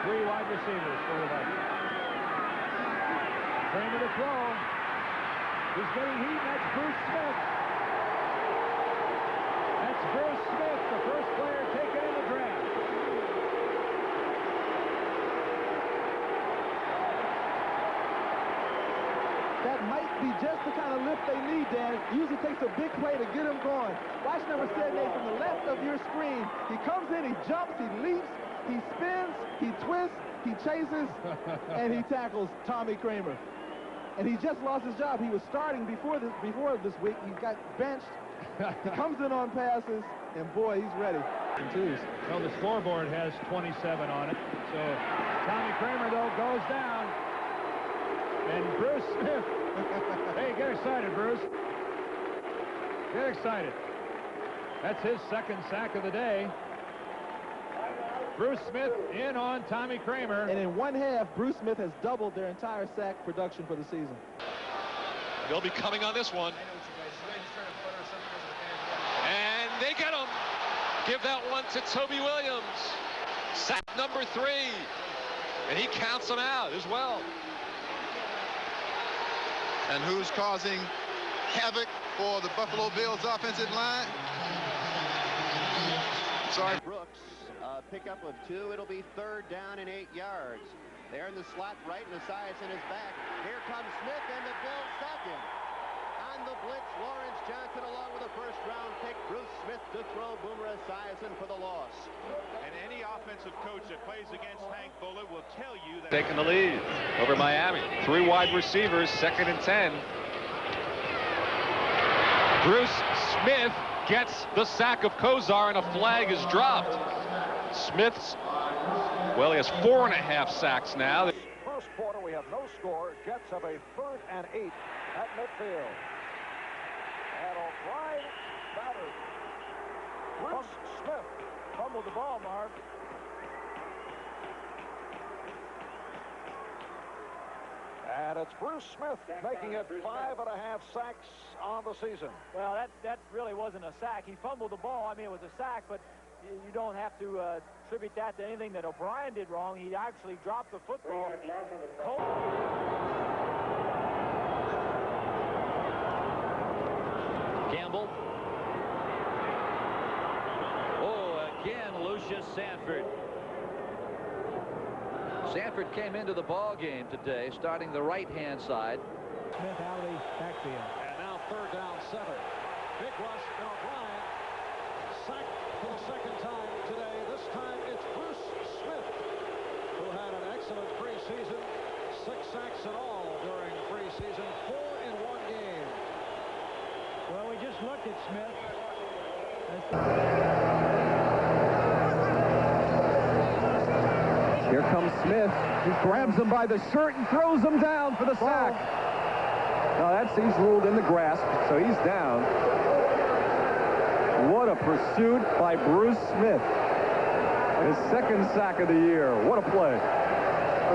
three wide receivers for the Vikings. Kramer to throw. He's getting heat. That's Bruce Smith. That's Bruce Smith, the first player taken in the draft. That might be just the kind of lift they need, Dan. It usually takes a big play to get him going. Watch number 78 from the left of your screen. He comes in, he jumps, he leaps, he spins, he twists, he chases, and he tackles Tommy Kramer. And he just lost his job. He was starting before this week. He got benched. He comes in on passes, and boy, he's ready. Well, the scoreboard has 27 on it. So Tommy Kramer, though, goes down. And Bruce Smith. Hey, get excited, Bruce. Get excited. That's his second sack of the day. Bruce Smith in on Tommy Kramer. And in one half, Bruce Smith has doubled their entire sack production for the season. They'll be coming on this one. And they get him. Give that one to Toby Williams. Sack number 3. And he counts them out as well. And who's causing havoc for the Buffalo Bills offensive line? Sorry. Brooks, pickup of 2. It'll be 3rd down and 8 yards. There in the slot right, and Esiason is back. Here comes Smith, and the Bills sack him. On the blitz, Lawrence Johnson along with a first-round pick. Bruce Smith to throw. Boomer Esiason for the loss. And any offensive coach that plays against Hank Bullitt will tell you that. Taking the lead over Miami. 3 wide receivers, 2nd and 10. Bruce Smith gets the sack of Kosar, and a flag is dropped. Smith's, well, he has 4.5 sacks now. First quarter, we have no score. Jets have a 3rd and 8 at midfield. And O'Brien battered. Bruce Smith fumbled the ball, Mark. And it's Bruce Smith making it 5.5 sacks on the season. Well, that really wasn't a sack. He fumbled the ball. I mean, it was a sack, but you don't have to attribute that to anything that O'Brien did wrong. He actually dropped the football. Campbell. Oh, again, Lucius Sanford. Sanford came into the ball game today, starting the right-hand side. Smith out of the backfield. And now 3rd down 7. Big rush, and O'Brien sacked for the 2nd time today. This time it's Bruce Smith, who had an excellent preseason. 6 sacks in all during preseason, 4 in 1 game. Well, we just looked at Smith. Here comes Smith. He grabs him by the shirt and throws him down for the sack. No, he's ruled in the grasp, so he's down. What a pursuit by Bruce Smith. His 2nd sack of the year. What a play.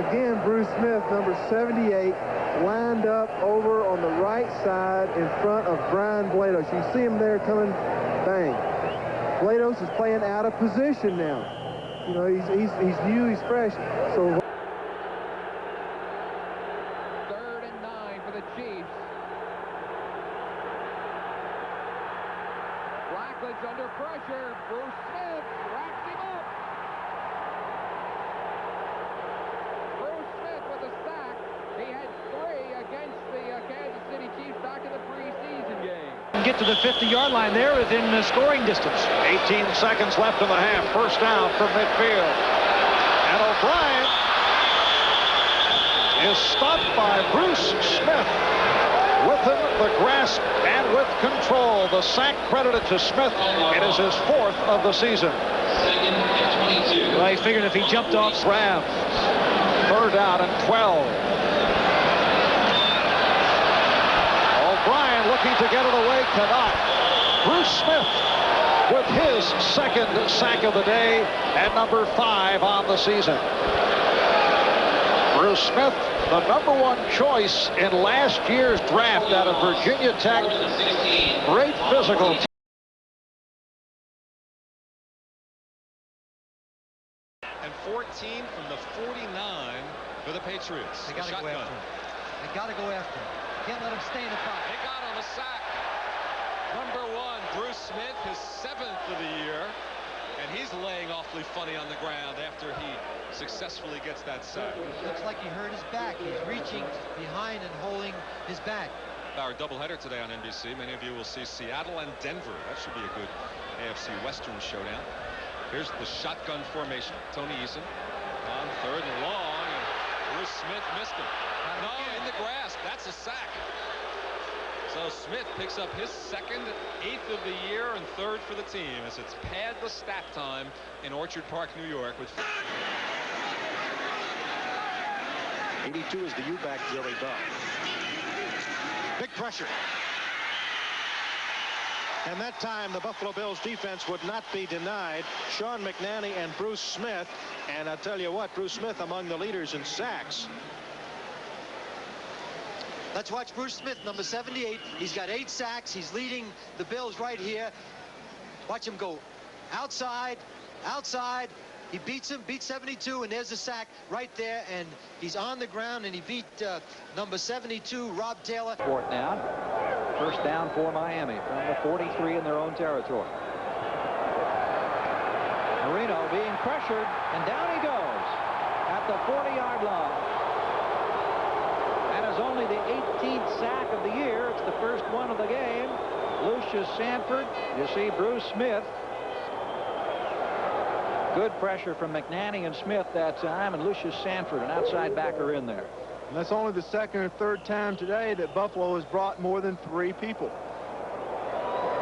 Again, Bruce Smith, number 78, lined up over on the right side in front of Brian Bledsoe. You see him there coming, bang. Bledsoe is playing out of position now. You know, he's new, he's fresh. So 3rd and 9 for the Chiefs. Blackledge under pressure. Bruce Smith wraps him up. Bruce Smith with a sack. He had 3 against the Kansas City Chiefs back in the preseason game. Get to the 50-yard line there within scoring distance. 18 seconds left in the half. 1st down from midfield. And O'Brien is stopped by Bruce Smith. Within the grasp and with control. The sack credited to Smith. It is his 4th of the season. Well, he figured if he jumped off Ram. 3rd down and 12. O'Brien looking to get it away, cannot. Bruce Smith with his 2nd sack of the day and number 5 on the season. Bruce Smith, the number 1 choice in last year's draft out of Virginia Tech. Great physical. And 14 from the 49 for the Patriots. They got to go after him. They got to go after him. Can't let him stay in the pocket. They got on the sack. Number 1, Bruce Smith, his 7th of the year. And he's laying awfully funny on the ground after he successfully gets that sack. Looks like he hurt his back. He's reaching behind and holding his back. Our doubleheader today on NBC. Many of you will see Seattle and Denver. That should be a good AFC Western showdown. Here's the shotgun formation. Tony Eason on 3rd and long. And Bruce Smith missed him. No, in the grasp. That's a sack. So Smith picks up his 2nd, 8th of the year, and 3rd for the team as it's pad the stat time in Orchard Park, New York. With 82 is the U-back, Joey Bell. Big pressure. And that time the Buffalo Bills defense would not be denied. Sean McNanny and Bruce Smith. And I'll tell you what, Bruce Smith among the leaders in sacks. Let's watch Bruce Smith, number 78. He's got 8 sacks. He's leading the Bills right here. Watch him go outside, outside. He beats 72, and there's a sack right there, and he's on the ground, and he beat number 72, Rob Taylor. 4th down. 1st down for Miami from the 43 in their own territory. Marino being pressured, and down he goes at the 40-yard line. That is only the 18th sack of the year. It's the first one of the game. Lucius Sanford. You see Bruce Smith. Good pressure from McNanny and Smith that time, and Lucius Sanford, an outside backer, in there. And that's only the 2nd or 3rd time today that Buffalo has brought more than 3 people.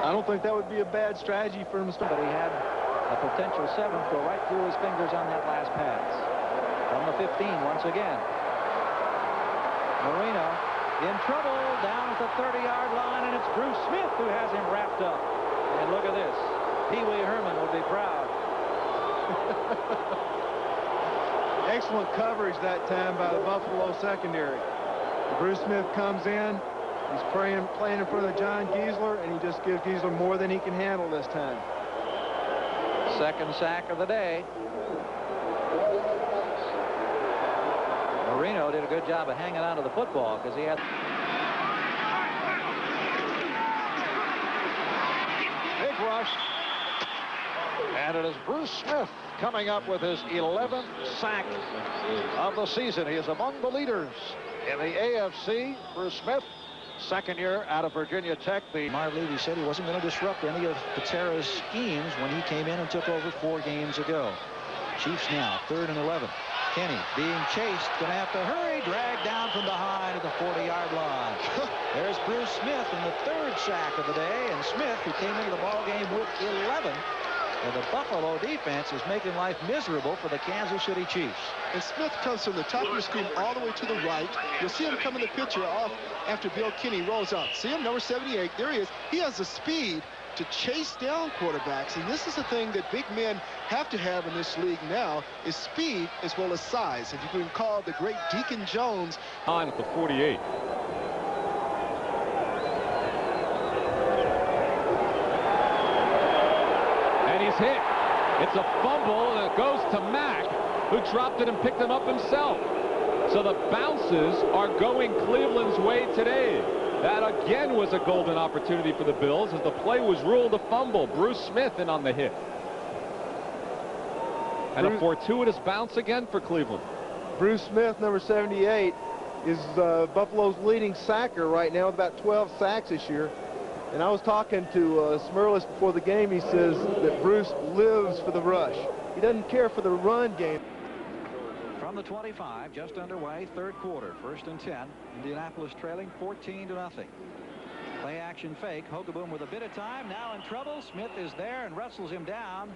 I don't think that would be a bad strategy for him to start. But he had a potential 7th go right through his fingers on that last pass. From the 15 once again. Marino in trouble down at the 30-yard line, and it's Bruce Smith who has him wrapped up. And look at this. Pee Wee Herman would be proud. Excellent coverage that time by the Buffalo secondary. Bruce Smith comes in. He's playing in front of John Giesler, and he just gives Giesler more than he can handle this time. 2nd sack of the day. Marino did a good job of hanging on to the football because he had. Big rush. And it is Bruce Smith coming up with his 11th sack of the season. He is among the leaders in the AFC. Bruce Smith, 2nd year out of Virginia Tech. Marv Levy said he wasn't going to disrupt any of Patera's schemes when he came in and took over 4 games ago. Chiefs now 3rd and 11. Kenney being chased, going to have to hurry, dragged down from behind at the 40-yard line. There's Bruce Smith in the 3rd sack of the day, and Smith, who came into the ball game with 11. And the Buffalo defense is making life miserable for the Kansas City Chiefs. And Smith comes from the top of the screen all the way to the right. You'll see him come in the picture off after Bill Kenney rolls out. See him, number 78. There he is. He has the speed to chase down quarterbacks, and this is the thing that big men have to have in this league now, is speed as well as size. If you can call the great Deacon Jones on at the 48. And he's hit. It's a fumble, and it goes to Mack, who dropped it and picked him up himself. So the bounces are going Cleveland's way today. That again was a golden opportunity for the Bills as the play was ruled a fumble. Bruce Smith in on the hit. And a fortuitous bounce again for Cleveland. Bruce Smith, number 78, is Buffalo's leading sacker right now with about 12 sacks this year. And I was talking to Smurlis before the game. He says that Bruce lives for the rush. He doesn't care for the run game. From the 25, just underway, 3rd quarter, 1st and 10. Indianapolis trailing 14-0. Play action fake. Hogeboom with a bit of time. Now in trouble. Smith is there and wrestles him down.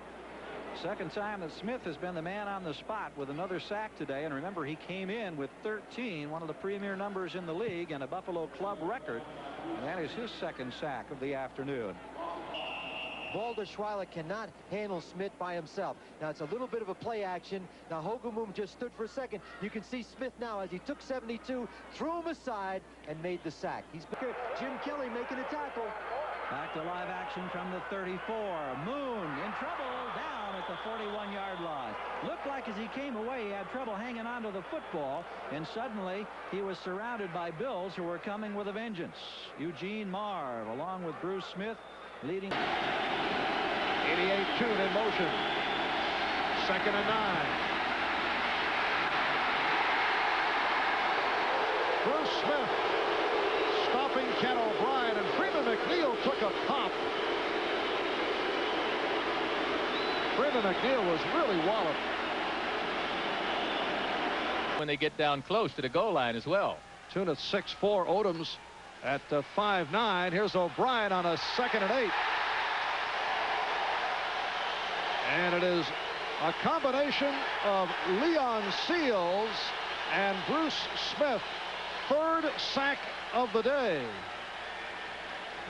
2nd time that Smith has been the man on the spot with another sack today. And remember, he came in with 13, one of the premier numbers in the league and a Buffalo club record. And that is his 2nd sack of the afternoon. Balderschweiler cannot handle Smith by himself. Now it's a little bit of a play action. Now Hogeboom just stood for a second. You can see Smith now as he took 72, threw him aside, and made the sack. He's Jim Kelly making a tackle. Back to live action from the 34. Moon in trouble down at the 41-yard line. Looked like as he came away, he had trouble hanging on to the football, and suddenly he was surrounded by Bills who were coming with a vengeance. Eugene Marv, along with Bruce Smith, leading. 88 Tune in motion. 2nd and 9. Bruce Smith stopping Ken O'Brien, and Freeman McNeil took a pop. Freeman McNeil was really walloped. When they get down close to the goal line as well. Tune at 6'4", Odoms at 5'9". Here's O'Brien on a 2nd and 8. And it is a combination of Leon Seals and Bruce Smith. 3rd sack of the day.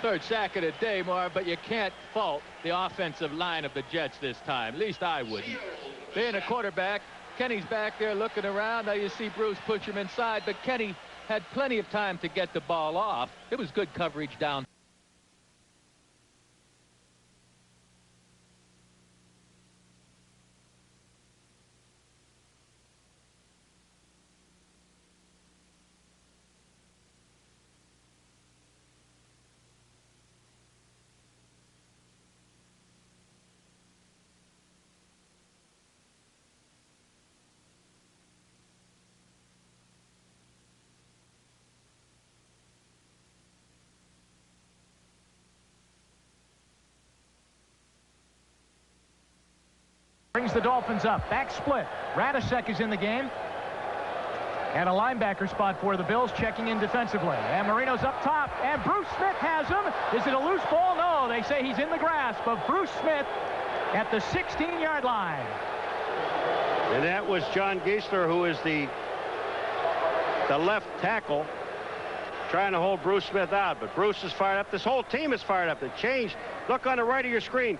3rd sack of the day, Marv, but you can't fault the offensive line of the Jets this time. At least I wouldn't. Being a quarterback, Kenney's back there looking around. Now you see Bruce push him inside, but Kenney had plenty of time to get the ball off. It was good coverage down. Brings the Dolphins up. Back split. Radisek is in the game. And a linebacker spot for the Bills, checking in defensively. And Marino's up top. And Bruce Smith has him. Is it a loose ball? No. They say he's in the grasp of Bruce Smith at the 16-yard line. And that was John Geisler, who is the left tackle, trying to hold Bruce Smith out. But Bruce is fired up. This whole team is fired up. The change. Look on the right of your screen.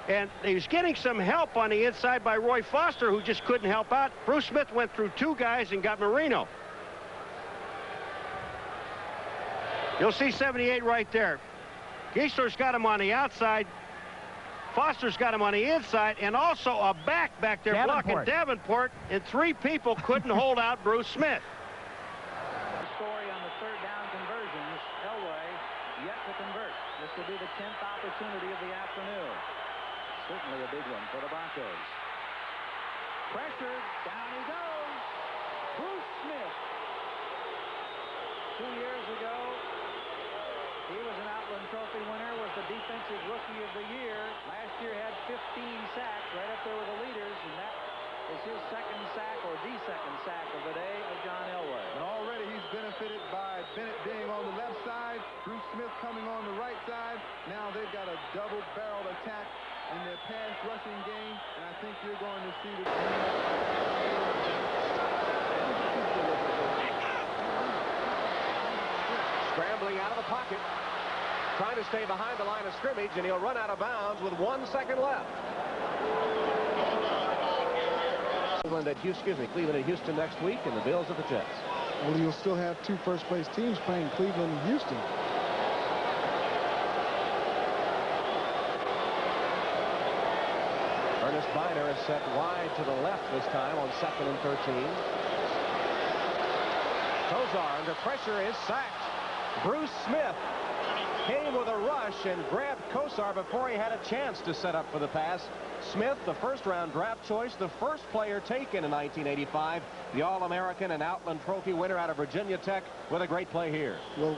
And he was getting some help on the inside by Roy Foster, who just couldn't help out. Bruce Smith went through 2 guys and got Marino. You'll see 78 right there. Geisler's got him on the outside. Foster's got him on the inside, and also a back there blocking Davenport, and 3 people couldn't hold out Bruce Smith. The story on the 3rd down conversions. Elway yet to convert. This will be the 10th opportunity of the afternoon. Certainly a big one for the Broncos. Pressure, down he goes. Bruce Smith. 2 years ago, he was an Outland Trophy winner, was the Defensive Rookie of the Year. Last year had 15 sacks, right up there with the leaders, and that is his 2nd sack, or the 2nd sack of the day of John Elway. And already he's benefited by Bennett being on the left side, Bruce Smith coming on the right side. Now they've got a double-barreled attack in their pass rushing game, and I think you're going to see the scrambling out of the pocket, trying to stay behind the line of scrimmage, and he'll run out of bounds with 1 second left. Cleveland at Houston next week, and the Bills at the Jets. Well, you'll still have 2 first-place teams playing Cleveland and Houston. Ernest Biner is set wide to the left this time on 2nd and 13. Kosar under pressure is sacked. Bruce Smith came with a rush and grabbed Kosar before he had a chance to set up for the pass. Smith, the 1st-round draft choice, the first player taken in 1985, the All-American and Outland Trophy winner out of Virginia Tech, with a great play here. Well,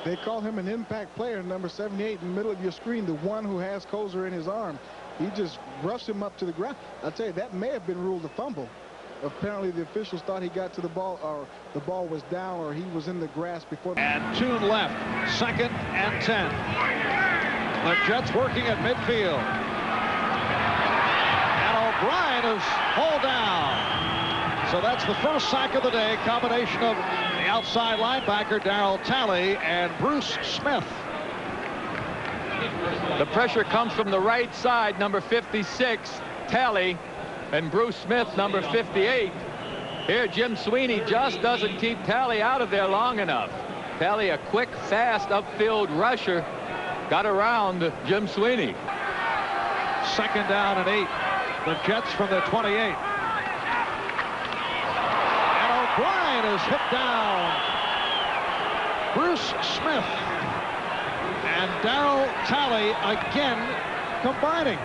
they call him an impact player, number 78 in the middle of your screen, the one who has Kosar in his arm. He just rushed him up to the ground. I'll tell you, that may have been ruled a fumble. Apparently the officials thought he got to the ball, or the ball was down, or he was in the grasp before. And Tune left, 2nd and 10. The Jets working at midfield. And O'Brien is hauled down. So that's the 1st sack of the day, combination of the outside linebacker Darryl Talley and Bruce Smith. The pressure comes from the right side, number 56, Talley, and Bruce Smith, number 58. Here, Jim Sweeney just doesn't keep Talley out of there long enough. Talley, a quick, fast, upfield rusher. got around Jim Sweeney. 2nd down and 8. The Jets from the 28. And O'Brien is hit down. Bruce Smith and Darryl Talley again combining.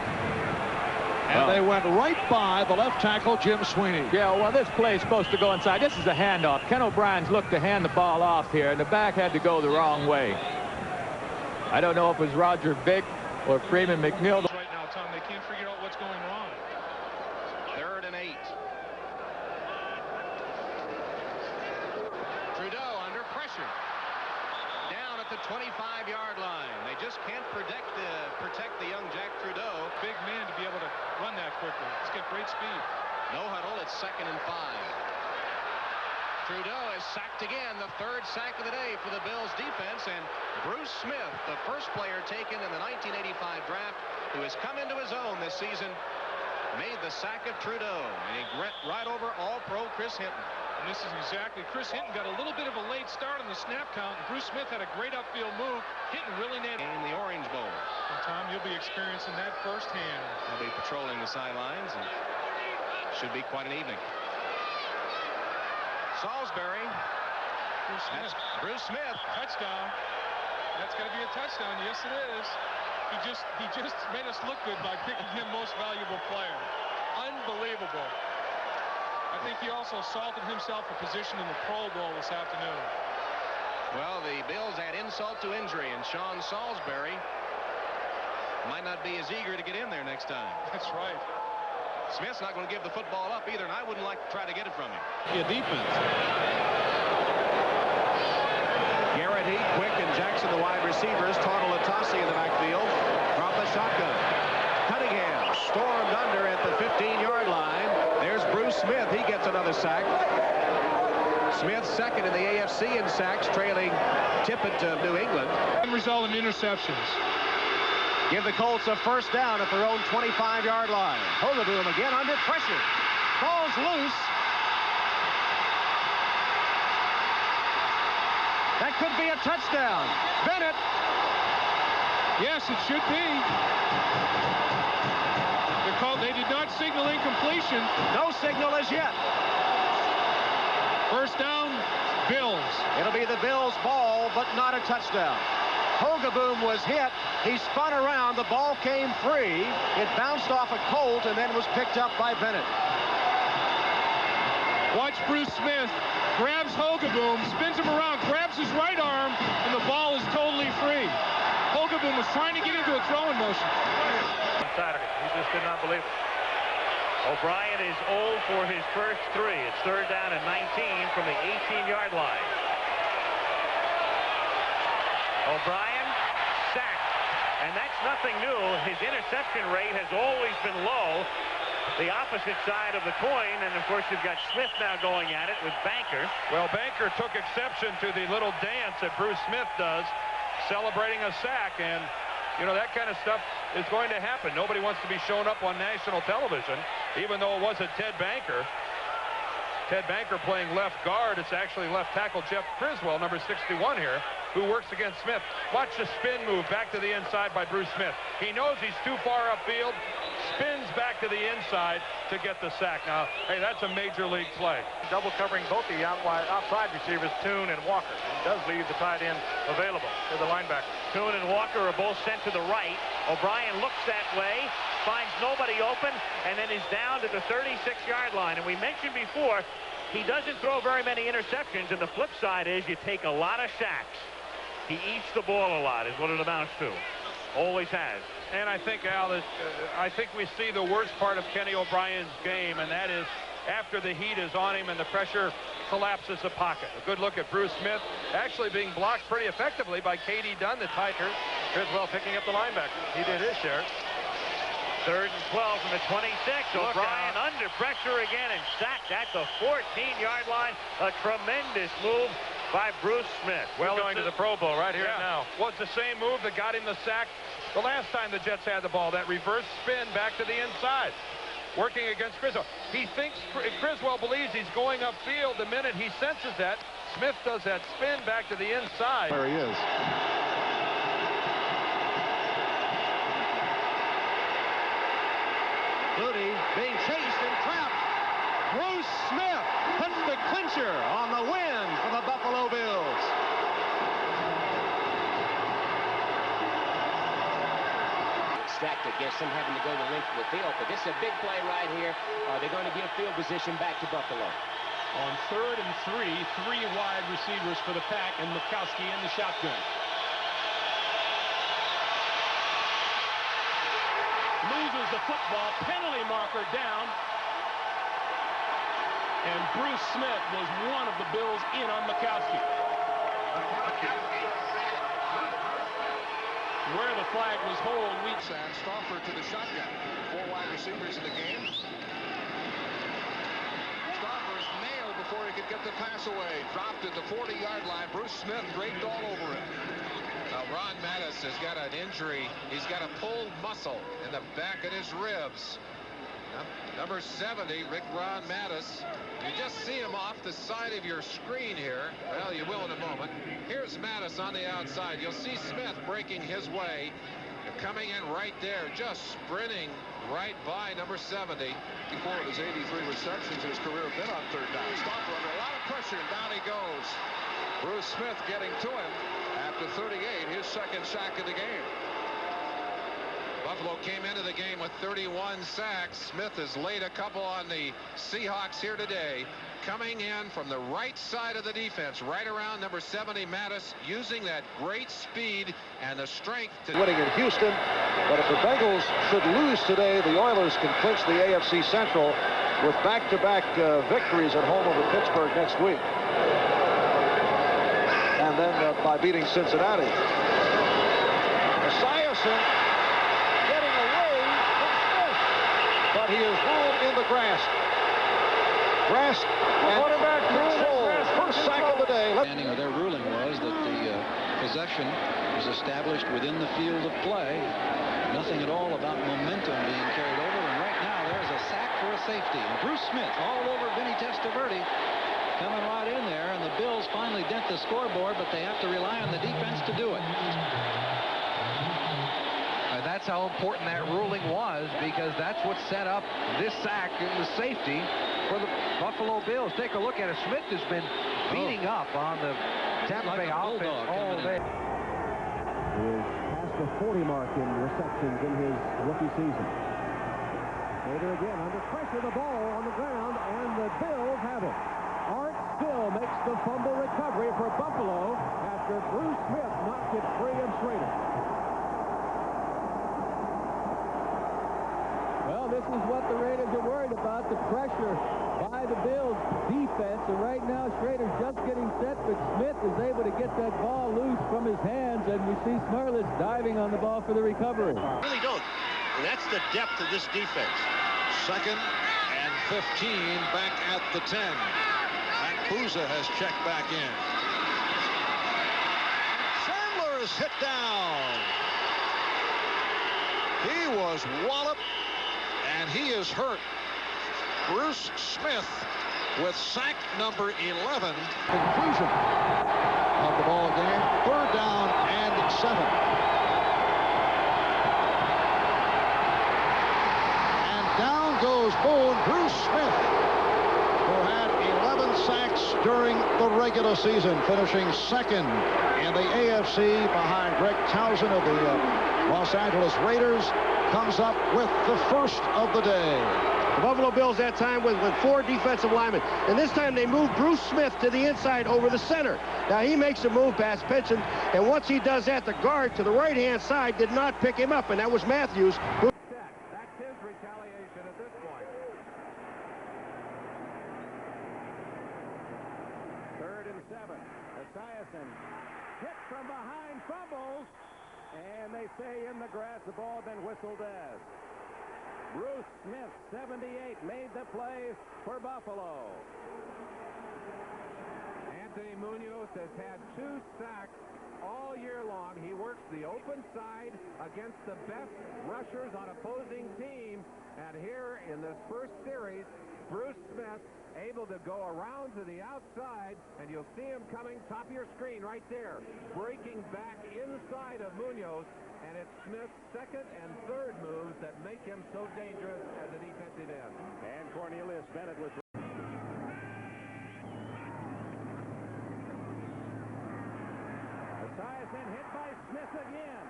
And they went right by the left tackle, Jim Sweeney. Yeah, well, this play is supposed to go inside. This is a handoff. Ken O'Brien's looked to hand the ball off here, and the back had to go the wrong way. I don't know if it was Roger Vick or Freeman McNeil. Right now, Tom, they can't figure out what's going wrong. 3rd and 8. Trudeau under pressure. Down at the 25-yard line. They just can't protect the young Jack Trudeau. Big man to be able to run that quickly. He's got great speed. No huddle. It's 2nd and 5. Trudeau is sacked again, the 3rd sack of the day for the Bills defense, and Bruce Smith, the first player taken in the 1985 draft, who has come into his own this season, made the sack of Trudeau, and he went right over All-Pro Chris Hinton. And this is exactly, Chris Hinton got a little bit of a late start on the snap count, and Bruce Smith had a great upfield move. Hinton really nailed in the Orange Bowl. And Tom, you'll be experiencing that firsthand. They'll be patrolling the sidelines, and should be quite an evening. Salisbury. Bruce Smith. Touchdown. That's going to be a touchdown. Yes, it is. He just made us look good by picking him most valuable player. Unbelievable. I think he also salted himself a position in the Pro Bowl this afternoon. Well, the Bills add insult to injury, and Sean Salisbury might not be as eager to get in there next time. That's right. Smith's not going to give the football up either, and I wouldn't like to try to get it from him. Yeah, defense. Garrity, Quick, and Jackson, the wide receivers. Taunt Latasi in the backfield from the shotgun. Cunningham stormed under at the 15-yard line. There's Bruce Smith. He gets another sack. Smith 2nd in the AFC in sacks, trailing Tippett of New England. And result in interceptions. Give the Colts a 1st down at their own 25-yard line. Hogeboom again under pressure. Ball's loose. That could be a touchdown. Bennett. Yes, it should be. They did not signal incompletion. No signal as yet. 1st down, Bills. It'll be the Bills' ball, but not a touchdown. Hogeboom was hit. He spun around. The ball came free. It bounced off a Colt and then was picked up by Bennett. Watch Bruce Smith. Grabs Hogeboom, spins him around, grabs his right arm, and the ball is totally free. Hogeboom was trying to get into a throwing motion. On Saturday, he just did not believe it. O'Brien is 0 for his first 3. It's 3rd down and 19 from the 18-yard line. O'Brien sacked, and that's nothing new. His interception rate has always been low. The opposite side of the coin, and of course you've got Smith now going at it with Banker. Well, Banker took exception to the little dance that Bruce Smith does, celebrating a sack, and you know that kind of stuff is going to happen. Nobody wants to be shown up on national television, even though it wasn't Ted Banker. Ted Banker playing left guard. It's actually left tackle Jeff Criswell, number 61 here, who works against Smith. Watch the spin move back to the inside by Bruce Smith. He knows he's too far upfield, spins back to the inside to get the sack. Now, hey, that's a major league play. Double covering both the outside receivers, Toon and Walker. It does leave the tight end available to the linebacker. Toon and Walker are both sent to the right. O'Brien looks that way, finds nobody open, and then is down to the 36-yard line. And we mentioned before, he doesn't throw very many interceptions, and the flip side is you take a lot of sacks. He eats the ball a lot is what it amounts to. Always has. And I think, Al, I think we see the worst part of Kenny O'Brien's game, and that is after the heat is on him and the pressure collapses the pocket. A good look at Bruce Smith actually being blocked pretty effectively by K.D. Dunn, the Tiger. Criswell picking up the linebacker. He did his share. 3rd and 12 from the 26. O'Brien under pressure again and sacked at the 14-yard line. A tremendous move by Bruce Smith. Well, going to the Pro Bowl right here now. Well, it's the same move that got him the sack the last time the Jets had the ball. That reverse spin back to the inside. Working against Criswell. He thinks Criswell believes he's going upfield. The minute he senses that, Smith does that spin back to the inside. There he is. Flutie being chased and trapped. Bruce Smith puts the clincher on the win for the Buffalo Bills. Stacked against them, having to go the length of the field. But this is a big play right here. They're going to give field position back to Buffalo. On 3rd and 3, 3 wide receivers for the Pack, and Mikowski in the shotgun. Loses the football, penalty marker down. And Bruce Smith was one of the Bills in on Mikowski. Where the flag was hold, weak. And Stouffer to the shotgun. 4 wide receivers in the game. Stouffer's nailed before he could get the pass away. Dropped at the 40-yard line. Bruce Smith draped all over it. Now Ron Mattis has got an injury. He's got a pulled muscle in the back of his ribs. Number 70, Ron Mattis. You just see him off the side of your screen here. Well, you will in a moment. Here's Mattis on the outside. You'll see Smith breaking his way. Coming in right there, just sprinting right by number 70. Before of his 83 receptions in his career have been on 3rd down. Stouffer under a lot of pressure, and down he goes. Bruce Smith getting to him after 38, his 2nd sack of the game. Buffalo came into the game with 31 sacks. Smith has laid a couple on the Seahawks here today. Coming in from the right side of the defense, right around number 70, Mattis, using that great speed and the strength to winning in Houston. But if the Bengals should lose today, the Oilers can clinch the AFC Central with back-to-back victories at home over Pittsburgh next week. And then by beating Cincinnati. Esiason getting away from Smith, but he is ruled in the grasp. Grasp and control. First sack of the day. Their ruling was that the possession was established within the field of play. Nothing at all about momentum being carried over. And right now there's a sack for a safety. And Bruce Smith all over Vinny Testaverde, coming right in there. And the Bills finally dent the scoreboard, but they have to rely on the defense to do it. That's how important that ruling was, because that's what set up this sack and the safety for the Buffalo Bills. Take a look at it. Smith has been beating up on the Tampa Bay offense all day. He is past the 40 mark in receptions in his rookie season. Later again, under pressure, the ball on the ground, and the Bills have it. Art Still makes the fumble recovery for Buffalo after Bruce Smith knocked it free of Schroeder. Well, this is what the Raiders are worried about, the pressure by the Bills defense. And right now, Schroeder's just getting set, but Smith is able to get that ball loose from his hands, and we see Smerlis diving on the ball for the recovery. Really don't. And that's the depth of this defense. 2nd and 15 back at the 10. Booza has checked back in. Chandler is hit down. He was walloped, and he is hurt. Bruce Smith with sack number 11. Conclusion of the ball game. 3rd down and 7. And down goes Boone. Bruce Smith, who had 11 sacks during the regular season, finishing 2nd in the AFC behind Greg Townsend of the Los Angeles Raiders, comes up with the first of the day. The Buffalo Bills that time with 4 defensive linemen. And this time they move Bruce Smith to the inside over the center. Now he makes a move past Pinson, and once he does that, the guard to the right-hand side did not pick him up, and that was Matthews. That's his retaliation at this point. 3rd and 7. Esiason hit from behind, fumbles, and they say in the grass. The ball then whistled as. Bruce Smith, 78, made the play for Buffalo. Anthony Munoz has had 2 sacks all year long. He works the open side against the best rushers on opposing teams. And here in this first series, Bruce Smith Smith able to go around to the outside, and you'll see him coming top of your screen right there, breaking back inside of Munoz, and it's Smith's second and third moves that make him so dangerous as a defensive end. And Cornelius Bennett with Esiason hit by Smith again.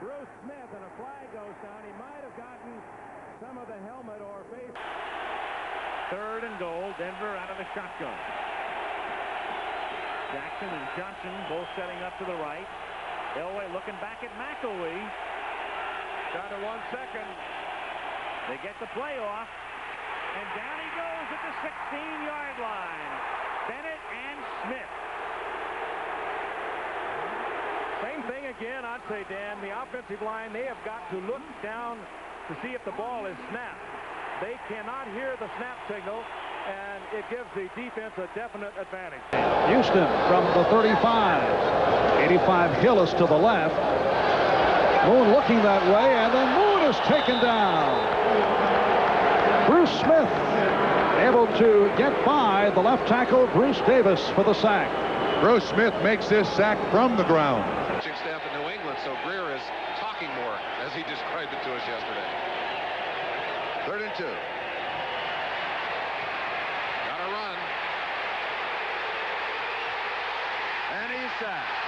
Bruce Smith, and a flag goes down. He might have gotten some of the helmet or face. 3rd and goal. Denver out of the shotgun. Jackson and Johnson both setting up to the right. Elway looking back at McElwee. Down to 1 second. They get the play off. And down he goes at the 16-yard line. Bennett and Smith. Same thing again, I'd say, Dan. The offensive line, they have got to look down to see if the ball is snapped. They cannot hear the snap signal, and it gives the defense a definite advantage. Houston from the 35. 85 Hillis to the left. Moon looking that way, and then Moon is taken down. Bruce Smith able to get by the left tackle, Bruce Davis, for the sack. Bruce Smith makes this sack from the ground. Staff in New England, so Greer is talking more, as he described it to us yesterday. 3rd and 2. Got to run. And he's sacked.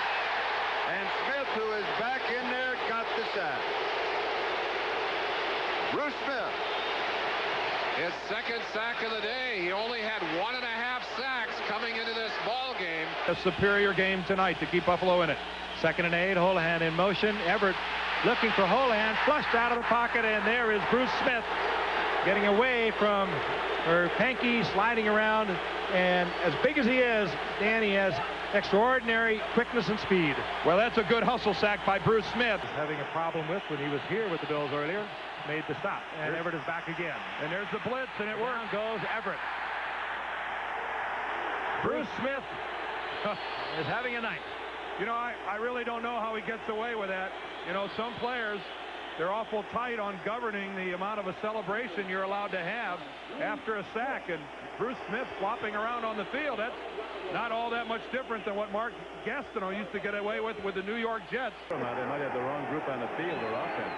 And Smith, who is back in there, got the sack. Bruce Smith. His second sack of the day. He only had 1.5 sacks coming into this ball game. A superior game tonight to keep Buffalo in it. 2nd and 8, Holohan in motion. Everett looking for Holohan, flushed out of the pocket, and there is Bruce Smith getting away from Pankey, sliding around, and as big as he is, Dan, he has extraordinary quickness and speed. Well, that's a good hustle sack by Bruce Smith. Having a problem with when he was here with the Bills earlier, made the stop, and Everett is back again. And there's the blitz, and it works. Down goes Everett. Bruce Smith is having a night. You know, I really don't know how he gets away with that. You know, some players, they're awful tight on governing the amount of a celebration you're allowed to have after a sack. And Bruce Smith flopping around on the field, that's not all that much different than what Mark Gastineau used to get away with the New York Jets. They might have the wrong group on the field or offense.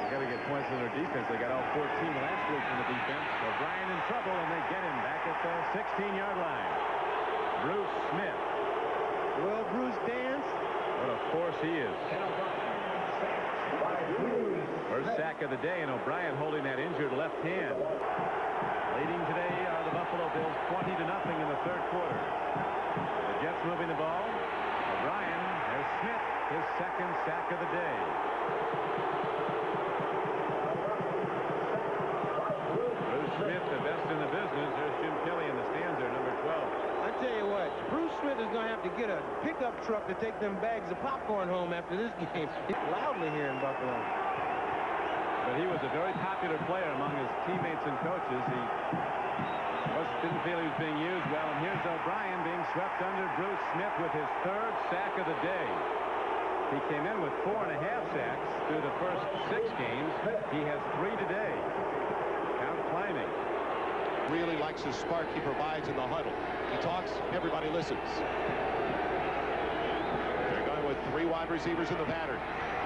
They got to get points in their defense. They got all 14 last week from the defense. O'Brien in trouble, and they get him back at the 16-yard line. Bruce Smith. Will Bruce dance? What a force he is. First sack of the day, and O'Brien holding that injured left hand. Leading today are the Buffalo Bills 20-0 in the 3rd quarter. The Jets moving the ball. O'Brien has Smith his 2nd sack of the day. Bruce Smith, the best in the business. There's Jim Kelly in the stands there, number 12. I tell you what, Bruce Smith is going to have to get a pickup truck to take them bags of popcorn home after this game. Loudly here in Buffalo. But he was a very popular player among his teammates and coaches. He didn't feel he was being used well. And here's O'Brien being swept under. Bruce Smith with his 3rd sack of the day. He came in with 4.5 sacks through the first 6 games. He has 3 today. Count climbing. Really likes the spark he provides in the huddle. He talks, everybody listens. They're going with 3 wide receivers in the pattern.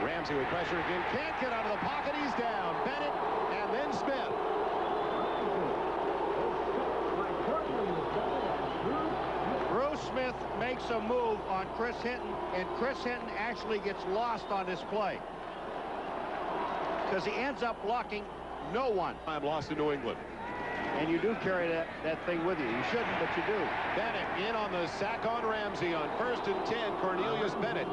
Ramsey with pressure again, can't get out of the pocket. He's down. Bennett and then Smith. Bruce Smith makes a move on Chris Hinton, and Chris Hinton actually gets lost on this play because he ends up blocking no one. I'm lost in New England. And you do carry that thing with you. You shouldn't, but you do. Bennett in on the sack on Ramsey on 1st and 10. Cornelius Bennett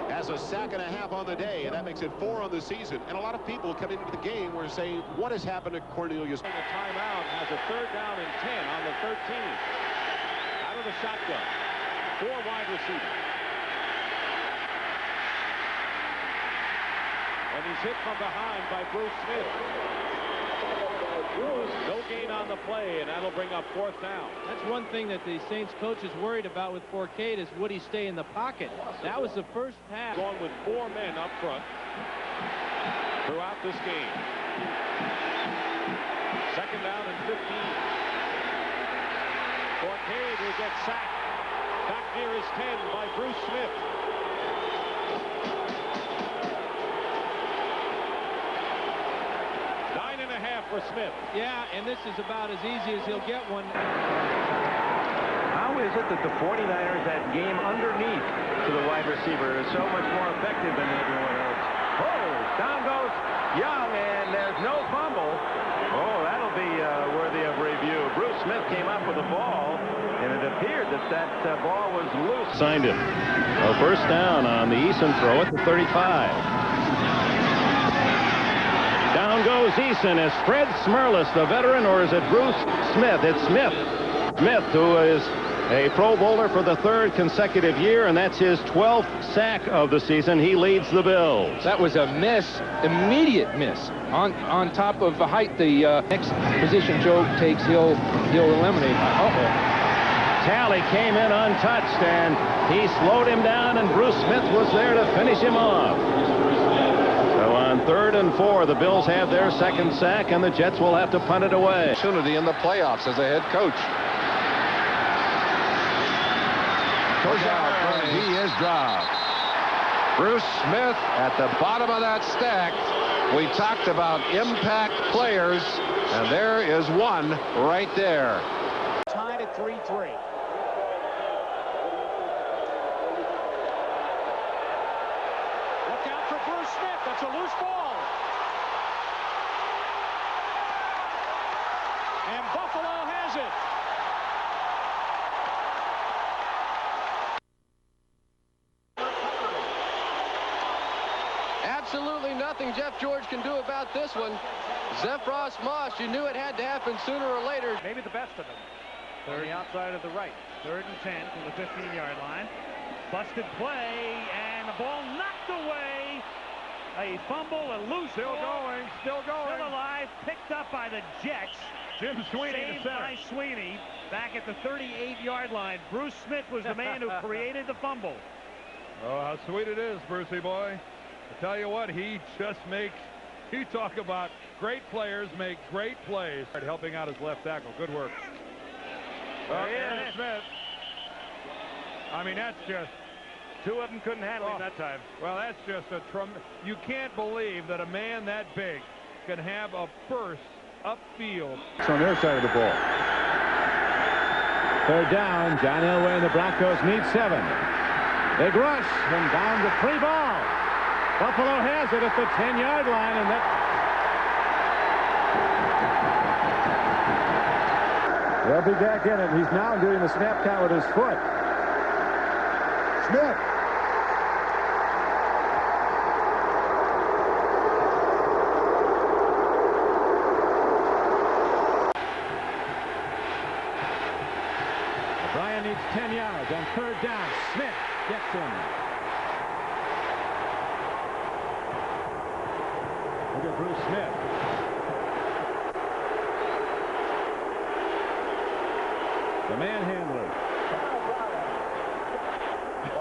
has a sack and a half on the day, and that makes it 4 on the season. And a lot of people coming into the game were saying, what has happened to Cornelius? The timeout has a 3rd down and 10 on the 13. Out of the shotgun. 4 wide receivers. And he's hit from behind by Bruce Smith. No gain on the play, and that'll bring up 4th down. That's one thing that the Saints coach is worried about with Fourcade is would he stay in the pocket. That was the first pass. Going with 4 men up front throughout this game. 2nd down and Fourcade will get sacked back near his 10 by Bruce Smith. Nine and a half for Smith. Yeah, and this is about as easy as he'll get one. How is it that the 49ers, that game underneath to the wide receiver, is so much more effective than everyone else? Oh, down goes Young, and there's no fumble. Oh, that'll be worthy of review. Bruce Smith came up with the ball, and it appeared that ball was loose. Signed him. A first down on the Eason throw at the 35. Down goes Eason. Is Fred Smerlis the veteran, or is it Bruce Smith? It's Smith. Smith, who is a Pro Bowler for the 3rd consecutive year, and that's his 12th sack of the season. He leads the Bills. That was a miss, immediate miss. On top of the height, the next position Joe takes, he'll eliminate. Talley came in untouched, and he slowed him down, and Bruce Smith was there to finish him off. So on 3rd and 4, the Bills have their 2nd sack, and the Jets will have to punt it away. Opportunity in the playoffs as a head coach. Kosar, he is dropped. Bruce Smith at the bottom of that stack. We talked about impact players, and there is one right there. Tied at 3-3. Look out for Bruce Smith. That's a loose ball. And Buffalo has it. Absolutely nothing Jeff George can do about this one. Zephros Moss, you knew it had to happen sooner or later. Maybe the best of them. On the outside of the right. 3rd and 10 from the 15-yard line. Busted play, and the ball knocked away. A fumble, a loose Still ball. going, still going. Still alive, picked up by the Jets. Jim Sweeney to Saved center. by Sweeney back at the 38-yard line. Bruce Smith was the man who created the fumble. Oh, how sweet it is, Brucey boy. I tell you what, he just makes, you talk about great players make great plays. Helping out his left tackle. Good work. Smith. I mean, that's just... Two of them couldn't handle him that time. Well, that's just a you can't believe that a man that big can have a burst upfield. It's on their side of the ball. 3rd down. John Elway and the Broncos need 7. Big rush, and down to 3 ball. Buffalo has it at the 10-yard line, and that... They'll be back in it. He's now doing the snap count with his foot. Smith. Brian needs 10 yards on 3rd down. Smith gets him. Look at Bruce Smith. The manhandler.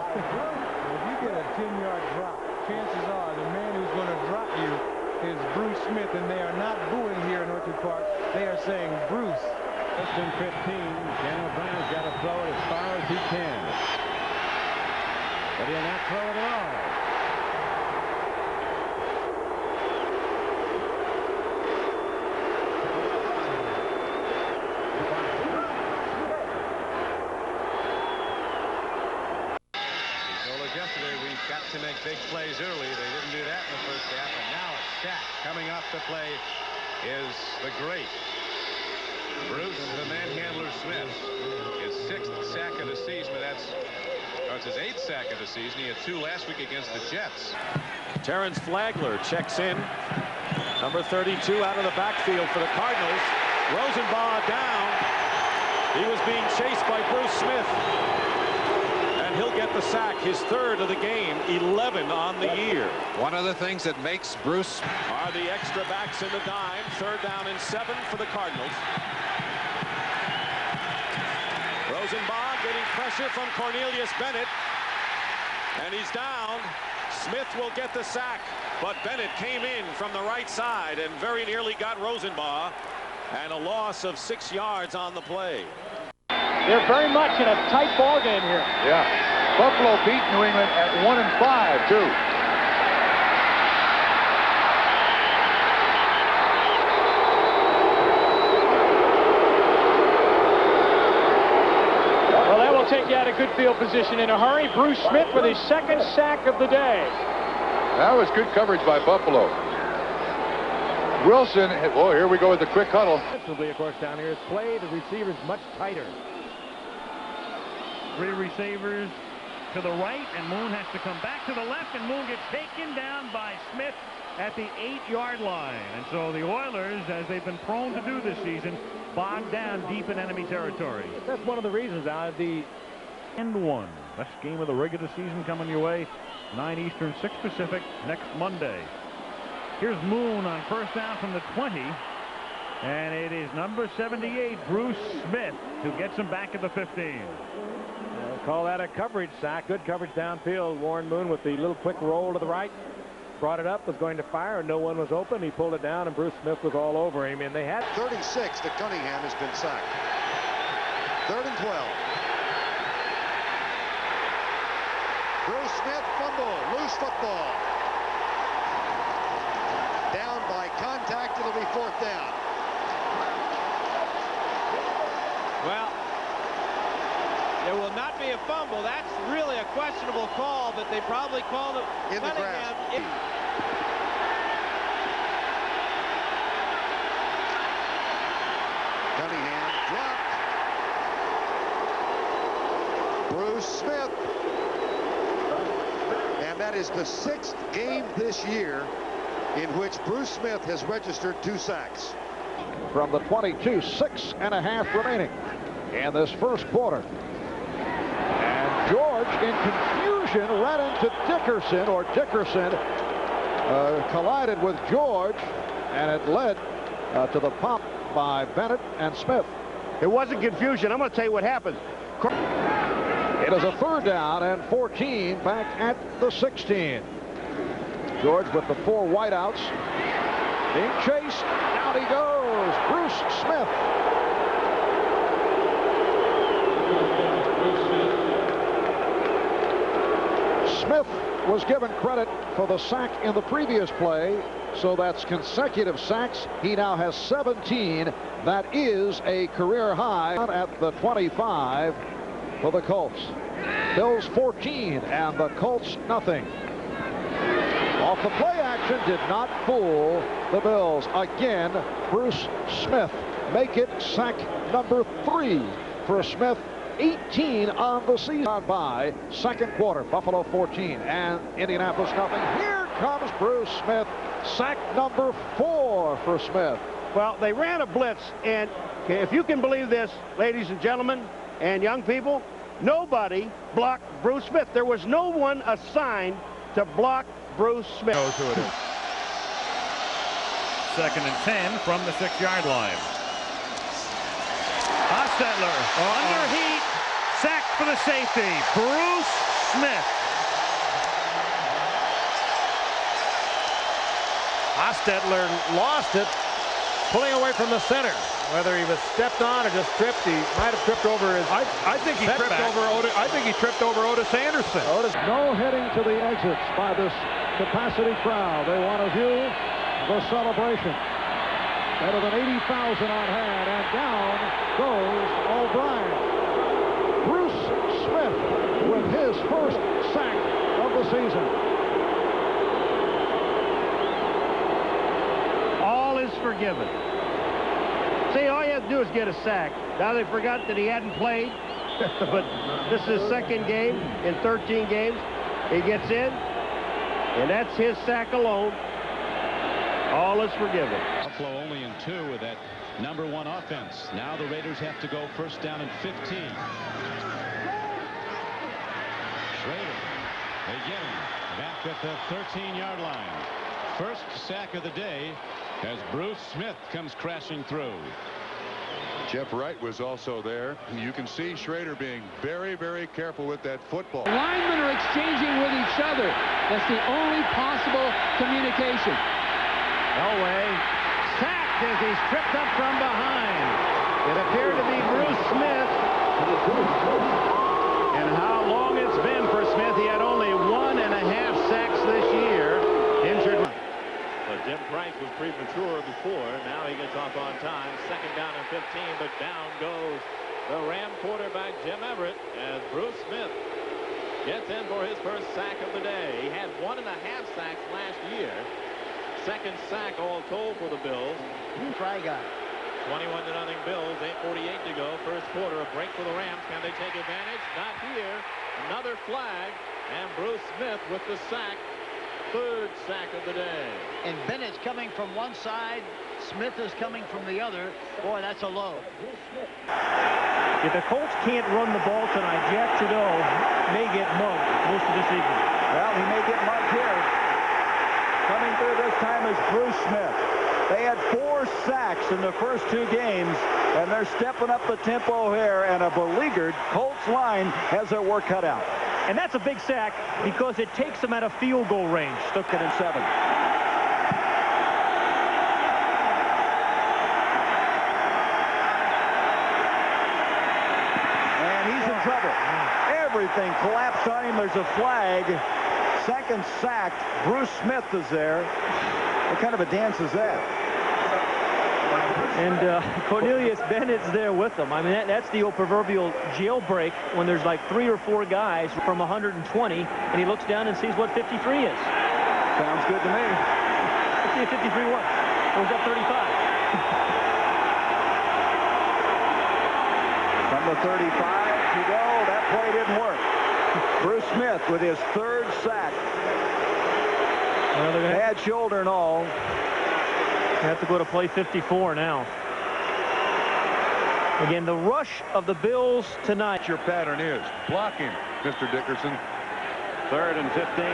If you get a 10-yard drop, chances are the man who's going to drop you is Bruce Smith, and they are not booing here in Orchard Park. They are saying Bruce. First and 15. Daniel Brown's got to throw it as far as he can. But he'll not throw it at all. To make big plays early. They didn't do that in the first half, and now a sack coming off the play is the great Bruce the manhandler Smith. His 6th sack of the season, but that's his 8th sack of the season. He had 2 last week against the Jets. Terrence Flagler checks in. Number 32 out of the backfield for the Cardinals. Rosenbach down. He was being chased by Bruce Smith. And he'll get the sack, his 3rd of the game, 11 on the year. One of the things that makes Bruce are the extra backs in the dime. 3rd down and 7 for the Cardinals. Rosenbach getting pressure from Cornelius Bennett. And he's down. Smith will get the sack, but Bennett came in from the right side and very nearly got Rosenbach. And a loss of 6 yards on the play. They're very much in a tight ball game here. Yeah. Buffalo beat New England at 1-5, too. Well, that will take you out of good field position in a hurry. Bruce Smith with his second sack of the day. That was good coverage by Buffalo. Wilson, well, here we go with the quick huddle. Of course, down here is play. The receivers much tighter. 3 receivers to the right, and Moon has to come back to the left, and Moon gets taken down by Smith at the 8-yard line. And so the Oilers, as they've been prone to do this season, bogged down deep in enemy territory. That's one of the reasons, the end one. Best game of the regular season coming your way. 9 Eastern, 6 Pacific next Monday. Here's Moon on first down from the 20. And it is number 78, Bruce Smith, who gets him back at the 15. Call that a coverage sack. Good coverage downfield. Warren Moon with the little quick roll to the right. Brought it up, was going to fire, and no one was open. He pulled it down, and Bruce Smith was all over him. And they had 36 that Cunningham has been sacked. 3rd and 12. Bruce Smith fumble, loose football. Down by contact, it'll be 4th down. Well, there will not be a fumble. That's really a questionable call, but they probably called it in the grass. Cunningham dropped. Bruce Smith. And that is the 6th game this year in which Bruce Smith has registered 2 sacks. From the 22, 6.5 remaining in this first quarter. And George, in confusion, ran into Dickerson, or Dickerson collided with George, and it led to the pop by Bennett and Smith. It wasn't confusion. I'm going to tell you what happened. It is a 3rd down and 14 back at the 16. George with the 4 wideouts. Being chased. Down he goes. Bruce Smith. Smith was given credit for the sack in the previous play, so that's consecutive sacks. He now has 17. That is a career high at the 25 for the Colts. Bills 14 and the Colts nothing. Off the play action did not fool the Bills. Again, Bruce Smith make it sack number 3 for Smith. 18 on the season. By second quarter, Buffalo 14 and Indianapolis nothing. Here comes Bruce Smith. Sack number 4 for Smith. Well, they ran a blitz, and if you can believe this, ladies and gentlemen and young people, nobody blocked Bruce Smith. There was no one assigned to block Bruce Smith. Knows who it is. 2nd and 10 from the 6-yard line. Hostetler under heat, sacked for the safety. Bruce Smith. Hostetler lost it, pulling away from the center. Whether he was stepped on or just tripped, he might have tripped over his. I think he tripped over Otis. I think he tripped over Otis Anderson. No heading to the exits by this capacity crowd. They want to view the celebration. Better than 80,000 on hand, and down goes O'Brien. Bruce Smith with his first sack of the season. All is forgiven. See, all you have to do is get a sack. Now they forgot that he hadn't played, but this is his 2nd game in 13 games. He gets in, and that's his sack alone. All is forgiven. Buffalo only in 2 with that number 1 offense. Now the Raiders have to go first down and 15. Schroeder, they get him back at the 13-yard line. First sack of the day as Bruce Smith comes crashing through. Jeff Wright was also there. You can see Schroeder being very, very careful with that football. Linemen are exchanging with each other. That's the only possible communication. Elway sacked as he's tripped up from behind. It appeared to be Bruce Smith down and 15, but down goes the Ram quarterback, Jim Everett, as Bruce Smith gets in for his first sack of the day. He had 1.5 sacks last year. Second sack all told for the Bills. Try guy. 21-0 Bills, 8:48 to go. First quarter, a break for the Rams. Can they take advantage? Not here. Another flag, and Bruce Smith with the sack. Third sack of the day. And Bennett's coming from one side. Smith is coming from the other. Boy, that's a low. If the Colts can't run the ball tonight, Jack Trudeau may get mugged most of this evening. Well, he may get mugged here. Coming through this time is Bruce Smith. They had 4 sacks in the first 2 games, and they're stepping up the tempo here, and a beleaguered Colts line has their work cut out. And that's a big sack because it takes them out of field goal range. Stuck it in 7. And he's in trouble. Everything collapsed on him. There's a flag. Second sack. Bruce Smith is there. What kind of a dance is that? And Cornelius Bennett's there with them. I mean, that's the old proverbial jailbreak when there's like 3 or 4 guys from 120, and he looks down and sees what 53 is. Sounds good to me. Let's see if 53 what? Or was that 35? From the 35 to go. That play didn't work. Bruce Smith with his 3rd sack. Bad shoulder and all. They have to go to play 54 now. Again, the rush of the Bills tonight. Your pattern is blocking, Mr. Dickerson. 3rd and 15.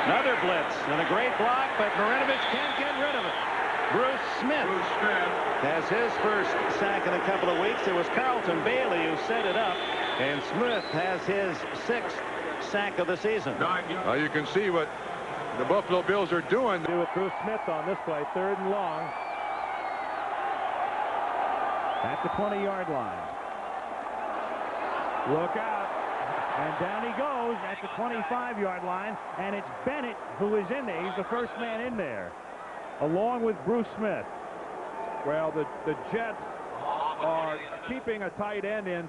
Another blitz and a great block, but Marinovich can't get rid of it. Bruce Smith has his first sack in a couple of weeks. It was Carlton Bailey who set it up, and Smith has his 6th sack of the season. Now you can see what the Buffalo Bills are doing. With Bruce Smith on this play, 3rd and long. At the 20-yard line. Look out. And down he goes at the 25-yard line. And it's Bennett who is in there. He's the first man in there, along with Bruce Smith. Well, the Jets are keeping a tight end in.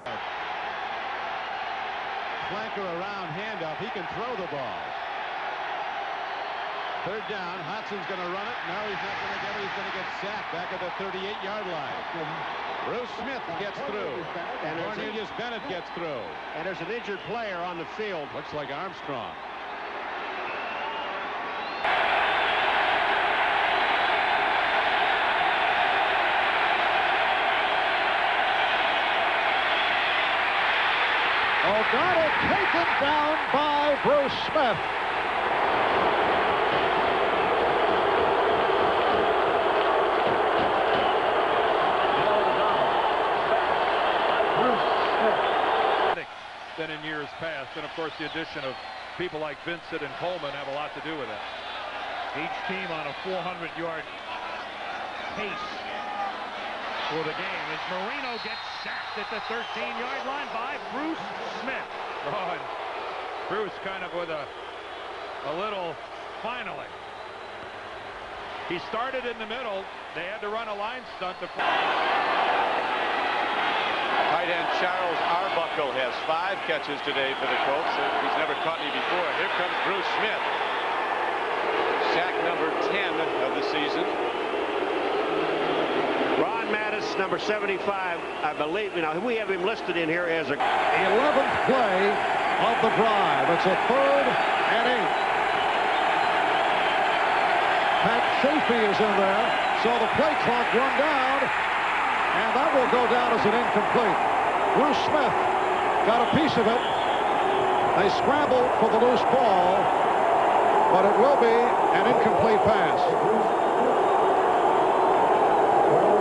Flanker around, handoff. He can throw the ball. 3rd down. Hotson's going to run it. No, he's not going to get it. He's going to get sacked back at the 38-yard line. Bruce Smith gets through. And Cornelius Bennett gets through. And there's an injured player on the field. Looks like Armstrong. Oh, got it taken down by Bruce Smith. Than in years past, and of course the addition of people like Vincent and Coleman have a lot to do with it. Each team on a 400-yard pace for the game as Marino gets sacked at the 13-yard line by Bruce Smith. Oh, Bruce kind of with a little finally. He started in the middle. They had to run a line stunt to Tight end Charles Arbuckle has 5 catches today for the Colts. He's never caught any before. Here comes Bruce Smith. Sack number 10 of the season. Ron Mattis, number 75, I believe. You know, we have him listed in here as a 11th play of the drive. It's a 3rd and 8. Pat Chafee is in there, so the play clock run down. And that will go down as an incomplete. Bruce Smith got a piece of it. They scrambled for the loose ball, but it will be an incomplete pass.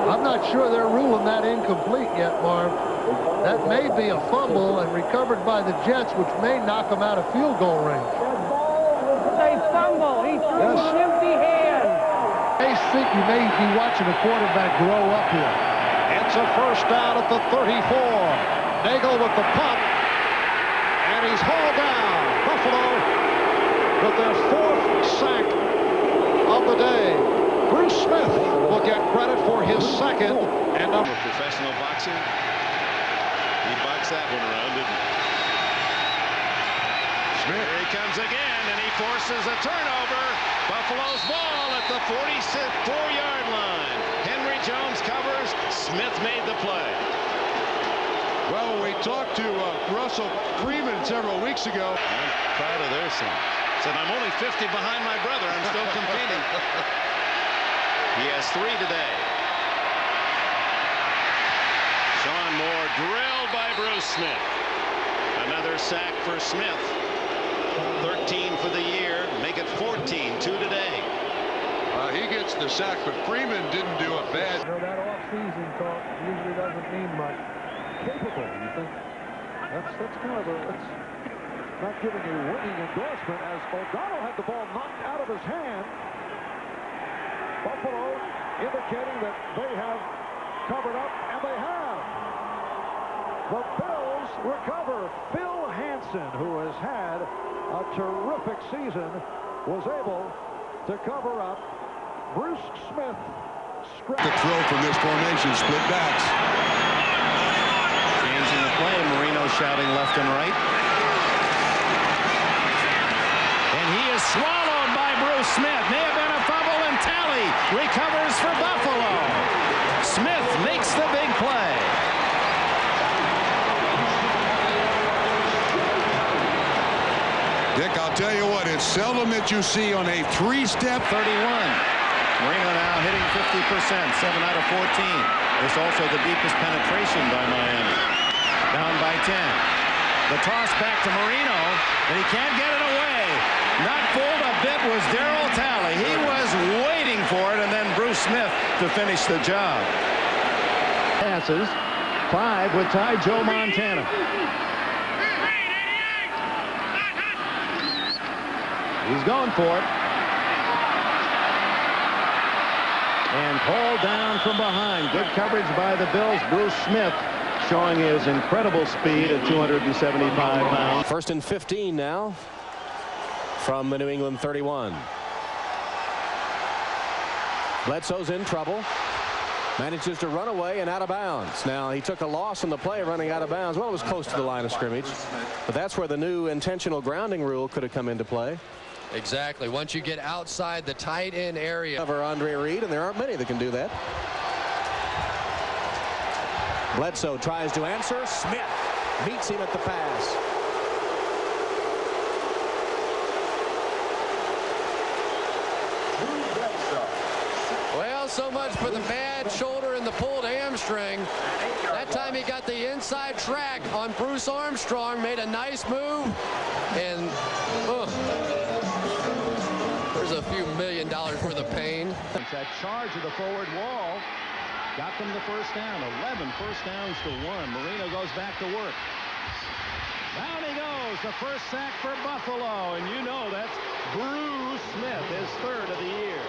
I'm not sure they're ruling that incomplete yet, Marv. That may be a fumble and recovered by the Jets, which may knock them out of field goal range. They fumble. He threw an empty hand. I think you may be watching a quarterback grow up here. It's a first down at the 34. Nagle with the punt. And he's hauled down. Buffalo with their 4th sack of the day. Bruce Smith will get credit for his second and number. Professional boxing. He boxed that one around, didn't he? Smith. Here he comes again, and he forces a turnover. Buffalo's ball at the 44-yard line. Henry Jones covers. Smith made the play. Well, we talked to Russell Freeman several weeks ago. I'm proud of their son. Said, I'm only 50 behind my brother. I'm still competing. He has 3 today. Sean Moore drilled by Bruce Smith. Another sack for Smith. 13 for the year. Make it 14. 2 today. He gets the sack, but Freeman didn't do a bad. You know, that off-season talk usually doesn't mean much. Capable, you think? That's kind of a... That's not giving a winning endorsement as O'Donnell had the ball knocked out of his hand. Buffalo indicating that they have covered up, and they have. The Bills recover. Phil Hansen, who has had a terrific season, was able to cover up. Bruce Smith. The throw from this formation, split backs. Changing the play. Marino shouting left and right. And he is swallowed by Bruce Smith. May have been a fumble, and Talley recovers for Buffalo. Smith makes the big play. Dick, I'll tell you what, it's seldom that you see on a 3-step. 31. Marino now hitting 50%, 7 out of 14. It's also the deepest penetration by Miami. Down by 10. The toss back to Marino, and he can't get it away. Not fooled a bit was Darryl Talley. He was waiting for it, and then Bruce Smith to finish the job. Passes. 5 would tie Joe Montana. He's going for it. And hauled down from behind. Good coverage by the Bills. Bruce Smith showing his incredible speed at 275 pounds. 1st and 15 now from the New England 31. Bledsoe's in trouble. Manages to run away and out of bounds. Now, he took a loss on the play running out of bounds. Well, it was close to the line of scrimmage. But that's where the new intentional grounding rule could have come into play. Exactly. Once you get outside the tight end area. Cover Andre Reed, and there aren't many that can do that. Bledsoe tries to answer. Smith meets him at the pass. Well, so much for the bad shoulder and the pulled hamstring. That time he got the inside track on Bruce Armstrong, made a nice move, and there's a few $1 million worth of pain. That charge of the forward wall got them the first down. 11 first downs to 1. Marino goes back to work. Down he goes. The first sack for Buffalo. And you know that's Bruce Smith, his 3rd of the year.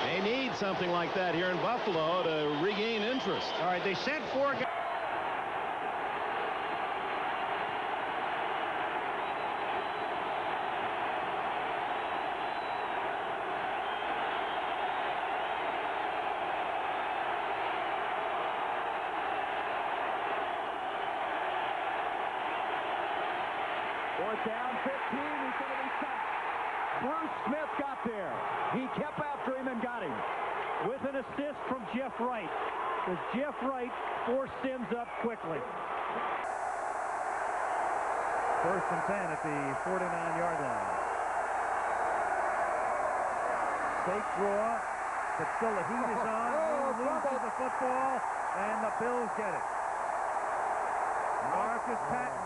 They need something like that here in Buffalo to regain interest. All right, they sent 4 guys. Down 15, he's going to be sacked. Bruce Smith got there. He kept after him and got him. With an assist from Jeff Wright, as Jeff Wright forced Sims up quickly. 1st and 10 at the 49-yard line. Fake draw, but still the heat is on. Loses the football, and the Bills get it. Marcus Patton.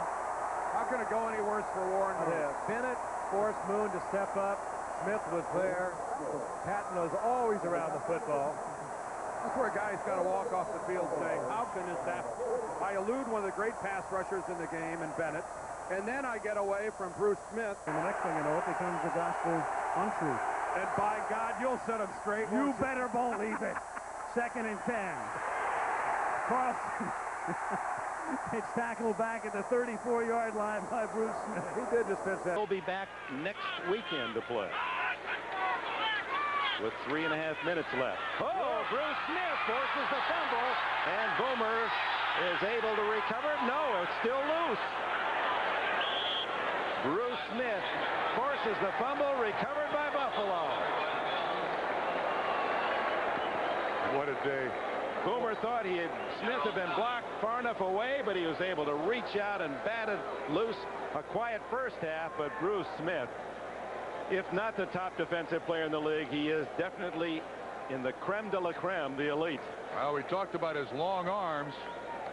How can it go any worse for Warren? Bennett forced Moon to step up. Smith was there. Patton was always around the football. That's where a guy's got to walk off the field saying, how can this happen? I elude one of the great pass rushers in the game in Bennett, and then I get away from Bruce Smith. And the next thing you know, it becomes the gospel untruth. And by God, you'll set him straight. You better believe it. 2nd and 10. Carlson. It's tackled back at the 34-yard line by Bruce Smith. He did just miss that. He'll be back next weekend to play. with 3.5 minutes left. Oh, Bruce Smith forces the fumble, and Boomer is able to recover. No, it's still loose. Bruce Smith forces the fumble, recovered by Buffalo. What a day. Boomer thought Smith had been blocked far enough away, but he was able to reach out and bat it loose. A quiet first half, but Bruce Smith, if not the top defensive player in the league, he is definitely in the creme de la creme, the elite. Well, we talked about his long arms.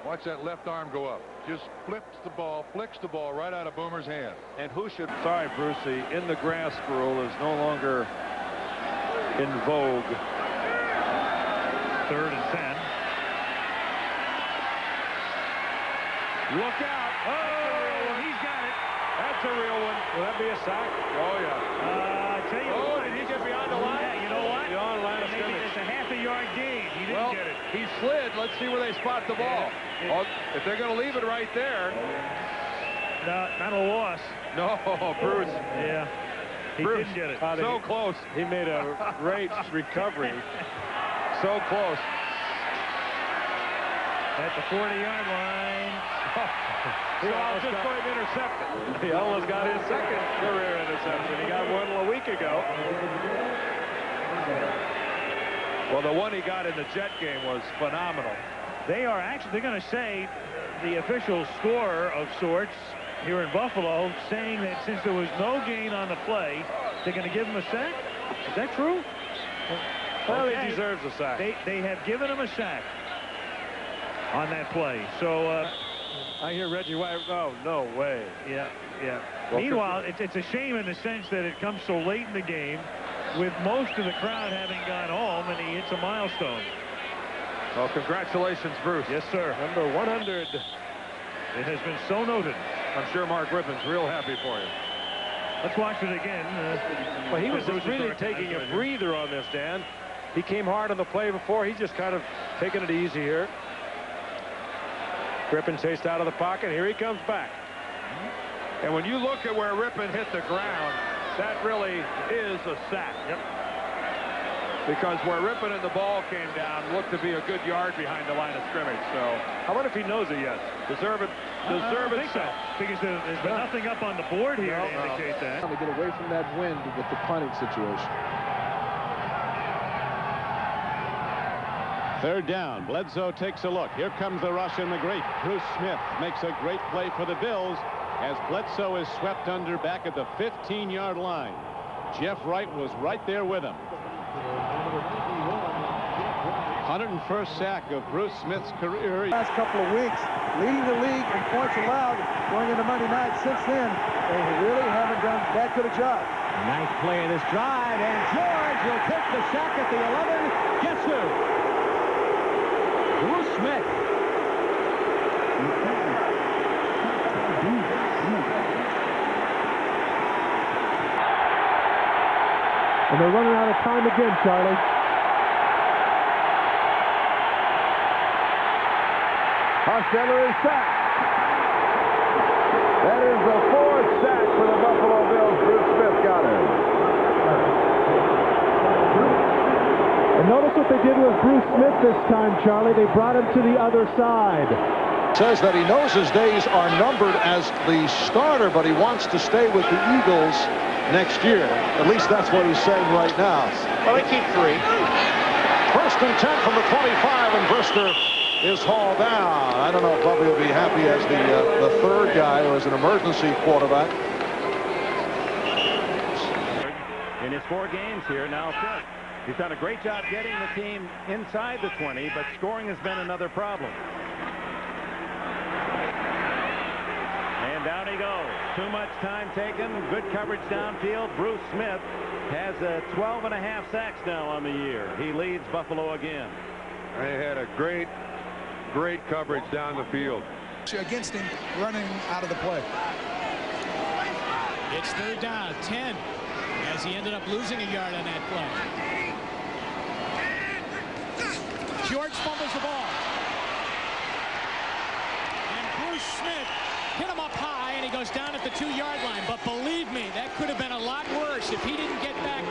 Watch that left arm go up. Just flicks the ball right out of Boomer's hand. And who should... Sorry, Bruce, the in the grass rule is no longer in vogue. 3rd and 10. Look out. Oh, he's got it. That's a real one. Will that be a sack? Oh, yeah. I tell you what. Did he get beyond the line? Yeah, you know what? Beyond the line of Maybe scrimmage. it's a half-a-yard gain. He didn't get it. He slid. Let's see where they spot the ball. Yeah. If they're going to leave it right there. Not a loss. No, Bruce. Yeah. He Bruce, didn't get it. So close. He made a great recovery. So close. At the 40-yard line. He was just going to intercept it. He almost got his second career interception. He got one a week ago. Well, the one he got in the Jet game was phenomenal. They're going to say the official scorer of sorts here in Buffalo, saying that since there was no gain on the play, they're going to give him a sack. Is that true? Well, he deserves a sack. They have given him a sack on that play. So I hear Reggie White. Oh, no way. Yeah. Well, meanwhile, it's a shame in the sense that it comes so late in the game, with most of the crowd having gone home, and he hits a milestone. Well, congratulations, Bruce. Yes, sir. Number 100. It has been so noted. I'm sure Mark Rypien's real happy for you. Let's watch it again. Well, he was just really taking a breather on this, Dan. He came hard on the play before. He's just kind of taking it easy here. Rypien chased out of the pocket. Here he comes back. And when you look at where Rypien hit the ground, that really is a sack. Yep. Because where Rypien and the ball came down looked to be a good yard behind the line of scrimmage. So I wonder if he knows it yet. Deserve it so. Because there's been nothing up on the board here to indicate that. To get away from that wind with the punting situation. 3rd down. Bledsoe takes a look. Here comes the rush, and the great Bruce Smith makes a great play for the Bills as Bledsoe is swept under back at the 15-yard line. Jeff Wright was right there with him. 101st sack of Bruce Smith's career. Last couple of weeks, leading the league in points allowed going into Monday night. Since then, they really haven't done that good a job. Nice play in this drive, and George will take the sack at the 11. Guess who? Bruce Smith. And they're running out of time again, Charlie. Hostetler is sacked. That is the 4th sack for the Buffalo Bills. Bruce Smith got it. And notice what they did with Bruce Smith this time, Charlie. They brought him to the other side. Says that he knows his days are numbered as the starter, but he wants to stay with the Eagles next year. At least that's what he's saying right now. Well, they keep 3. 1st and 10 from the 25, and Brister is hauled down. I don't know if Bubby will be happy as the 3rd guy or as an emergency quarterback. In his 4 games here, now 5th. He's done a great job getting the team inside the 20, but scoring has been another problem. And down he goes. Too much time taken. Good coverage downfield. Bruce Smith has 12.5 sacks now on the year. He leads Buffalo again. They had a great coverage down the field. Against him running out of the play. It's 3rd down, 10, as he ended up losing a yard on that play. George fumbles the ball. And Bruce Smith hit him up high, and he goes down at the 2-yard line. But believe me, that could have been a lot worse if he didn't get back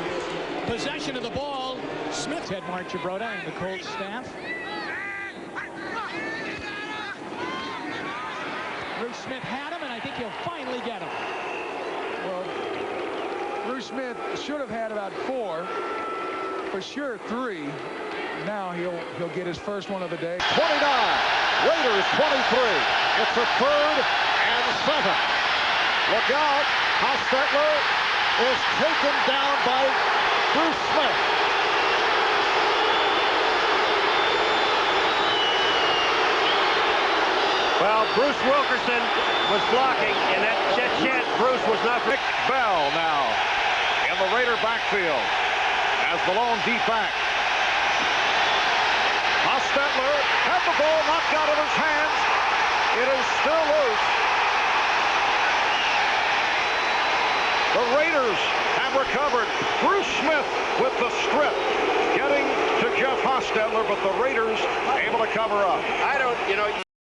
possession of the ball. Smith had Mark Gibrota and the Colts staff. Bruce Smith had him, and I think he'll finally get him. Well, Bruce Smith should have had about 4, for sure 3. Now he'll get his first one of the day. 29, Raiders 23. It's a 3rd and 7. Look out, Hostetler is taken down by Bruce Smith. Well, Bruce Wilkerson was blocking, and that chance Bruce was not. Nick Bell now in the Raider backfield as the lone deep back. Hostetler had the ball knocked out of his hands. It is still loose. The Raiders have recovered. Bruce Smith with the strip, getting to Jeff Hostetler, but the Raiders able to cover up.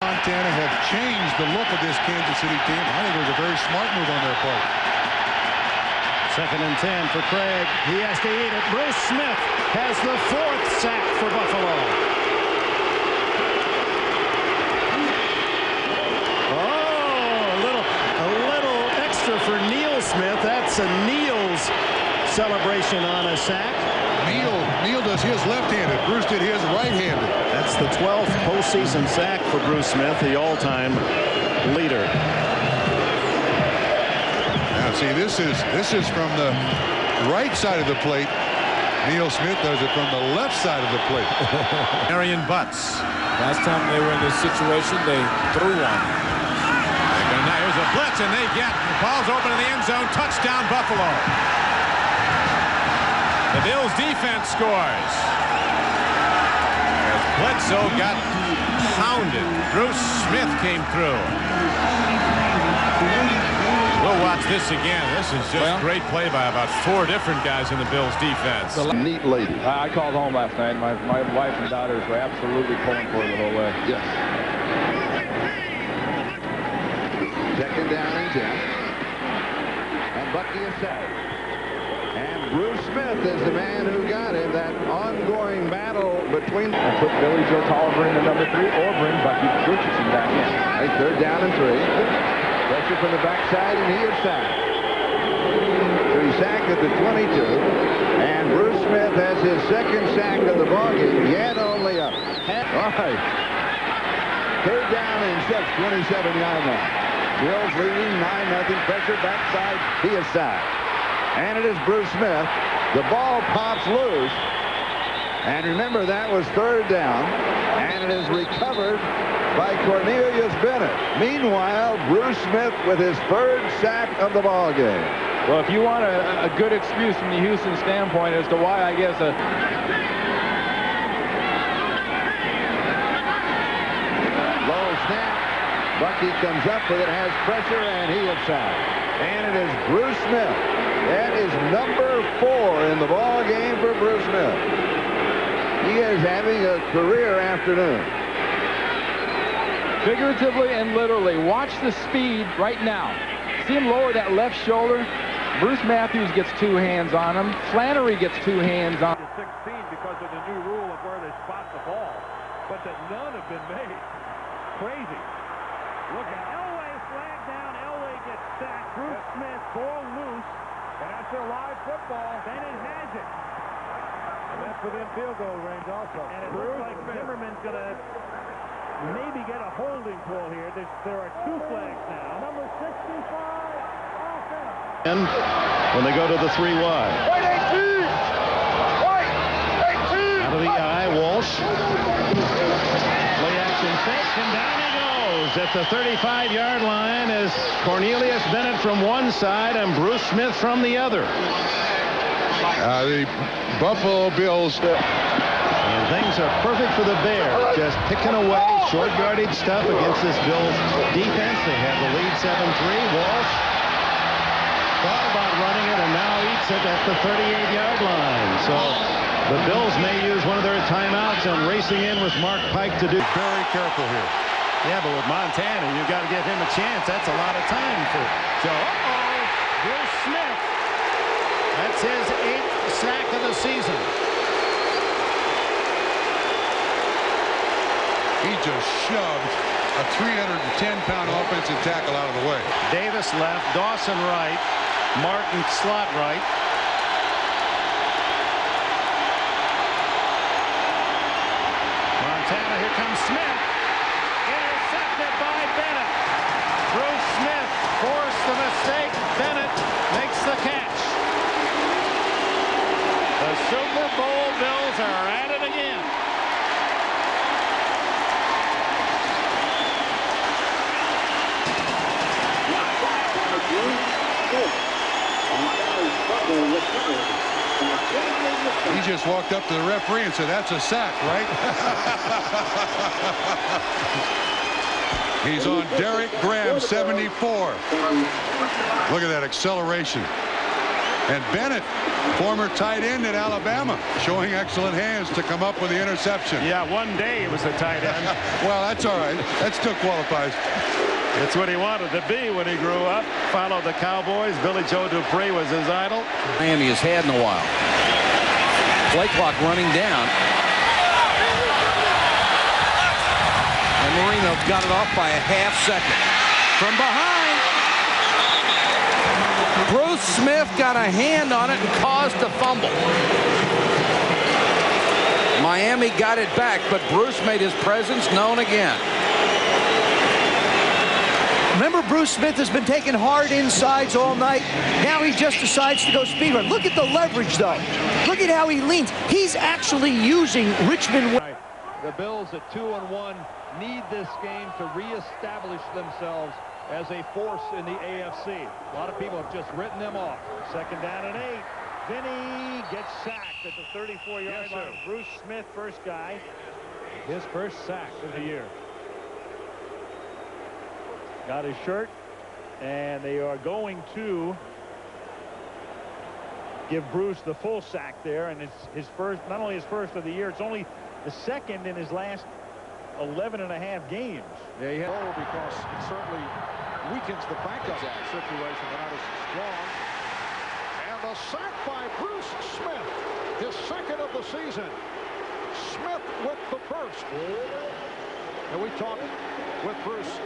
Montana have changed the look of this Kansas City team. I think it was a very smart move on their part. 2nd and 10 for Craig. He has to eat it. Bruce Smith has the 4th sack for Buffalo. Oh, a little extra for Neil Smith. That's a Neil's celebration on a sack. Neil does his left-handed. Bruce did his right-handed. That's the 12th postseason sack for Bruce Smith, the all-time leader. Now, see, this is from the right side of the plate. Neil Smith does it from the left side of the plate. Marion Butts. Last time they were in this situation, they threw one. Now here's a blitz, and they get the ball's open in the end zone. Touchdown, Buffalo. The Bills defense scores. As Bledsoe got pounded. Bruce Smith came through. We'll watch this again. This is just great play by about 4 different guys in the Bills defense. Neat lady. I called home last night. My wife and daughters were absolutely pulling for it the whole way. Yes. 2nd down and 10. And Bucky is set. And Bruce Smith is the man who got him. That ongoing battle between. And put Billy Joe Tolliver in the number 3 or bring Bucky Richardson back in. Right, 3rd down and 3. Pressure from the backside, and he is sacked. So he's sacked at the 22. And Bruce Smith has his 2nd sack of the ballgame. Yet only a half. All right. 3rd down and 6, 27-yard line. Bills leading 9-0. Pressure backside. He is sacked. And it is Bruce Smith. The ball pops loose. And remember, that was 3rd down. And it is recovered by Cornelius Bennett. Meanwhile, Bruce Smith with his 3rd sack of the ball game. Well, if you want a good excuse from the Houston standpoint as to why, I guess low snap. Bucky comes up with it, has pressure, and he is sacked. And it is Bruce Smith. That is number 4 in the ball game for Bruce Smith. He is having a career afternoon. figuratively and literally. Watch the speed right now. See him lower that left shoulder. Bruce Matthews gets 2 hands on him. Flannery gets 2 hands on him. 16 because of the new rule of where they spot the ball, but that none have been made. Crazy. Look at Elway, flag down. Elway gets sacked. Bruce Smith, ball loose, and that's a live football. Bennett has it. And that's within field goal range also. And it looks like Zimmerman's going to maybe get a holding call here. There are 2 flags now. Number 65. And when they go to the 3 wide. Out of the eye, Walsh. Play action fake, and down he goes at the 35-yard line as Cornelius Bennett from one side and Bruce Smith from the other. The Buffalo Bills. And things are perfect for the Bears. Just picking away short yardage stuff against this Bills defense. They have the lead 7-3. Walsh thought about running it and now eats it at the 38-yard line. So the Bills may use one of their timeouts and racing in with Mark Pike to do. Very careful here. Yeah, but with Montana, you've got to give him a chance. That's a lot of time for Joe. Uh-oh, Bruce Smith. That's his 8th sack of the season. He just shoved a 310-pound offensive tackle out of the way. Davis left, Dawson right, Martin slot right. Montana, here comes Smith. Intercepted by Bennett. Bruce Smith forced the mistake. Bennett makes the catch. The Super Bowl Bills are at it again. He just walked up to the referee and said, "That's a sack, right?" He's on Derek Graham, 74. Look at that acceleration. And Bennett, former tight end at Alabama, showing excellent hands to come up with the interception. Yeah, one day he was a tight end. Well, that's all right. That still qualifies. It's what he wanted to be when he grew up. Followed the Cowboys. Billy Joe Dupree was his idol. Miami has had in a while. Play clock running down. And Marino got it off by a half second. From behind. Bruce Smith got a hand on it and caused a fumble. Miami got it back, but Bruce made his presence known again. Remember, Bruce Smith has been taking hard insides all night. Now he just decides to go speed run. Look at the leverage, though. Look at how he leans. He's actually using Richmond. The Bills at 2-1 need this game to reestablish themselves as a force in the AFC. A lot of people have just written them off. 2nd down and 8. Vinny gets sacked at the 34-yard line. Bruce Smith, first guy. His first sack of the year. Got his shirt, and they are going to give Bruce the full sack there, and it's his first, not only his first of the year, it's only the 2nd in his last 11.5 games. Yeah, he had because it certainly weakens the backup situation. They're not as strong. And the sack by Bruce Smith, his 2nd of the season. Smith with the first. And we talked with Bruce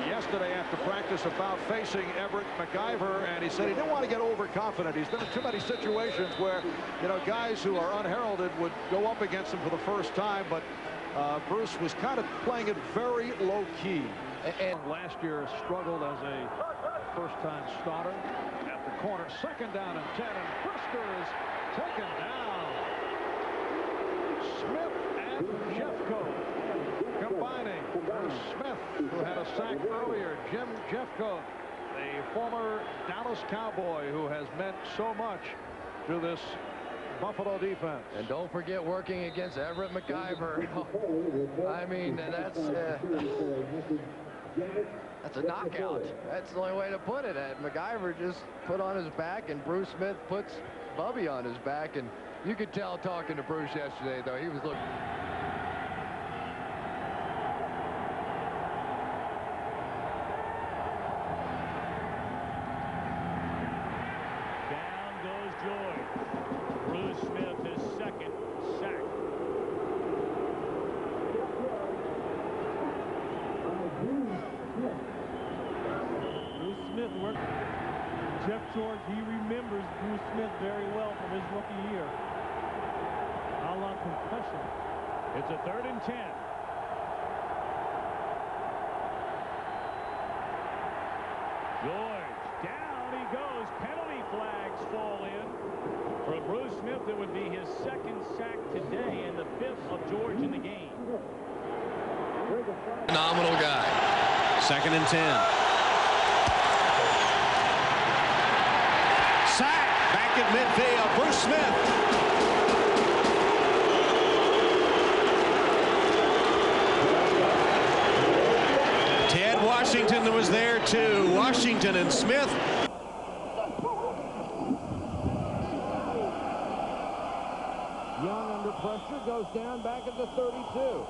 yesterday after practice about facing Everett McIver, and he said he didn't want to get overconfident. He's been in too many situations where, you know, guys who are unheralded would go up against him for the first time, but Bruce was kind of playing it very low-key. And last year struggled as a first-time starter at the corner. 2nd down and 10, and Brister is taken down. Smith and Jeffcoat combining. Smith, who had a sack earlier. Jim Jeffcoat, the former Dallas Cowboy who has meant so much to this Buffalo defense. And don't forget working against Everett McIver. I mean, that's a knockout. That's the only way to put it. McIver just put on his back, and Bruce Smith puts Bubby on his back. And you could tell talking to Bruce yesterday, though, he was looking. Bruce Smith, his 2nd sack. Bruce Smith worked. Jeff George, he remembers Bruce Smith very well from his rookie year. A la concussion. It's a 3rd and 10. George, down he goes. Penalty flags fall in. For Bruce Smith, it would be his 2nd sack today and the 5th of George in the game. Phenomenal guy. 2nd and 10. Sack back at midfield. Bruce Smith. Ted Washington was there too. Washington and Smith. Young under pressure, goes down back at the 32.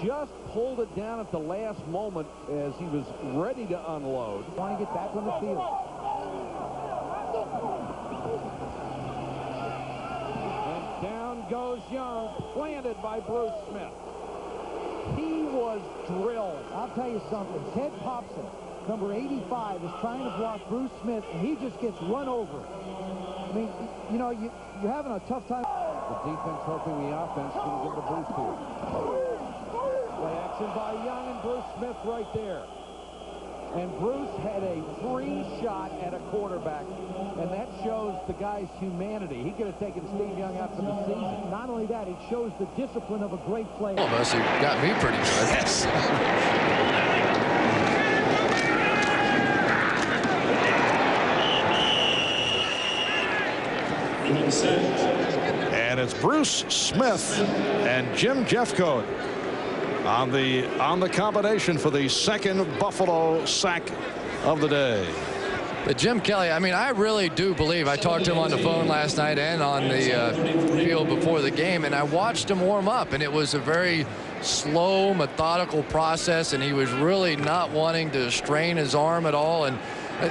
just pulled it down at the last moment as he was ready to unload. Want to get back on the field. And down goes Young, planted by Bruce Smith. He was drilled. I'll tell you something. Ted Popson, number 85, is trying to block Bruce Smith, and he just gets run over. I mean, you know, you're having a tough time. The defense hoping the offense can get the boost here. Play action by Young and Bruce Smith right there. And Bruce had a free shot at a quarterback, and that shows the guy's humanity. He could have taken Steve Young out for the season. Not only that, it shows the discipline of a great player. Almost, he got me pretty good. Yes. And it's Bruce Smith and Jim Jeffcoat on the combination for the second Buffalo sack of the day. But Jim Kelly, I mean, I really do believe, I talked to him on the phone last night and on the field before the game, and I watched him warm up, and it was a very slow, methodical process, and he was really not wanting to strain his arm at all. And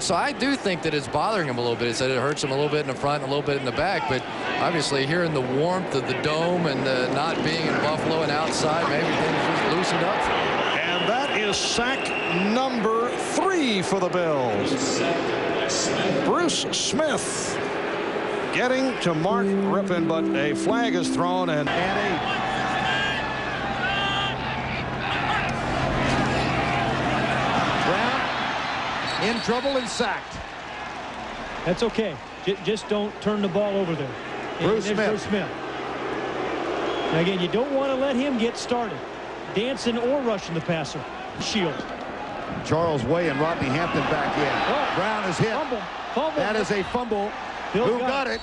so I do think that it's bothering him a little bit. He said it hurts him a little bit in the front, a little bit in the back, but obviously here in the warmth of the dome and not being in Buffalo and outside, maybe things just loosened up for him. And that is sack number 3 for the Bills. Bruce Smith getting to Mark Rypien, but a flag is thrown, and Brown in trouble and sacked. That's okay. Just don't turn the ball over there. Bruce Smith. Now again, you don't want to let him get started, dancing or rushing the passer. Shield. Charles Way and Rodney Hampton back in. Oh, Brown is hit. Fumble. That is a fumble. Bill Who got it?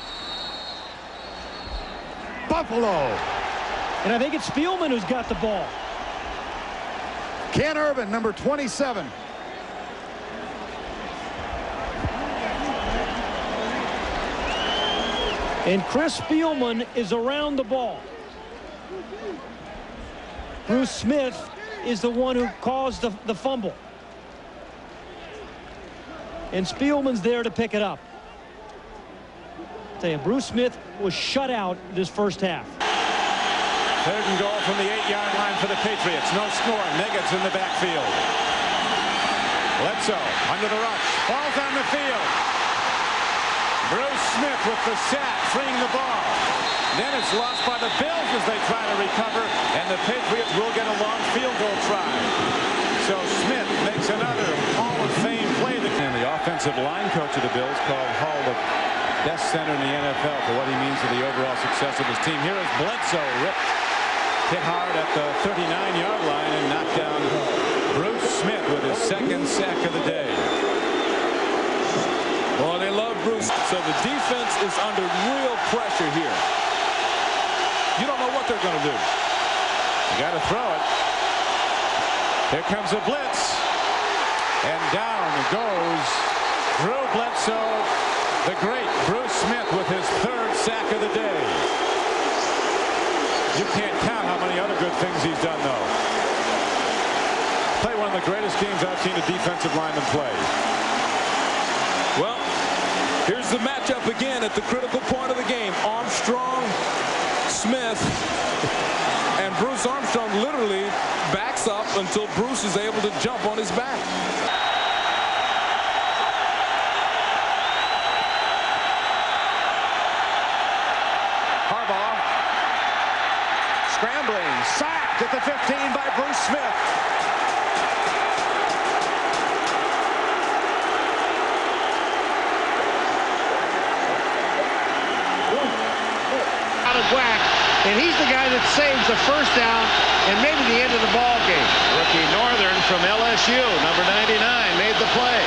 Buffalo. And I think it's Spielman who's got the ball. Ken Irvin, number 27. And Chris Spielman is around the ball. Bruce Smith is the one who caused the fumble. And Spielman's there to pick it up. Tell you, Bruce Smith was shut out this first half. 3rd and goal from the 8-yard line for the Patriots. No score. Negle's in the backfield. Bledsoe under the rush. Ball's on the field. Bruce Smith with the sack, freeing the ball. Then it's lost by the Bills as they try to recover, and the Patriots will get a long field goal try. So Smith makes another Hall of Fame play. And the offensive line coach of the Bills called Hall the best center in the NFL for what he means to the overall success of his team. Here is Bledsoe, hit hard at the 39-yard line and knocked down Bruce Smith with his 2nd sack of the day. Well, they love Bruce, so the defense is under real pressure here. You don't know what they're going to do. You got to throw it. Here comes a blitz. And down goes Drew Bledsoe, the great Bruce Smith with his 3rd sack of the day. You can't count how many other good things he's done, though. Play one of the greatest games I've seen a defensive lineman play. Well, here's the matchup again at the critical point of the game. Armstrong, Smith, and Bruce Armstrong literally backs up until Bruce is able to jump on his back. Harbaugh scrambling, sacked at the 15 by Bruce Smith. Out of whack, and he's the guy that saves the first down and maybe the end of the ball game. Rookie Northern from LSU, number 99, made the play.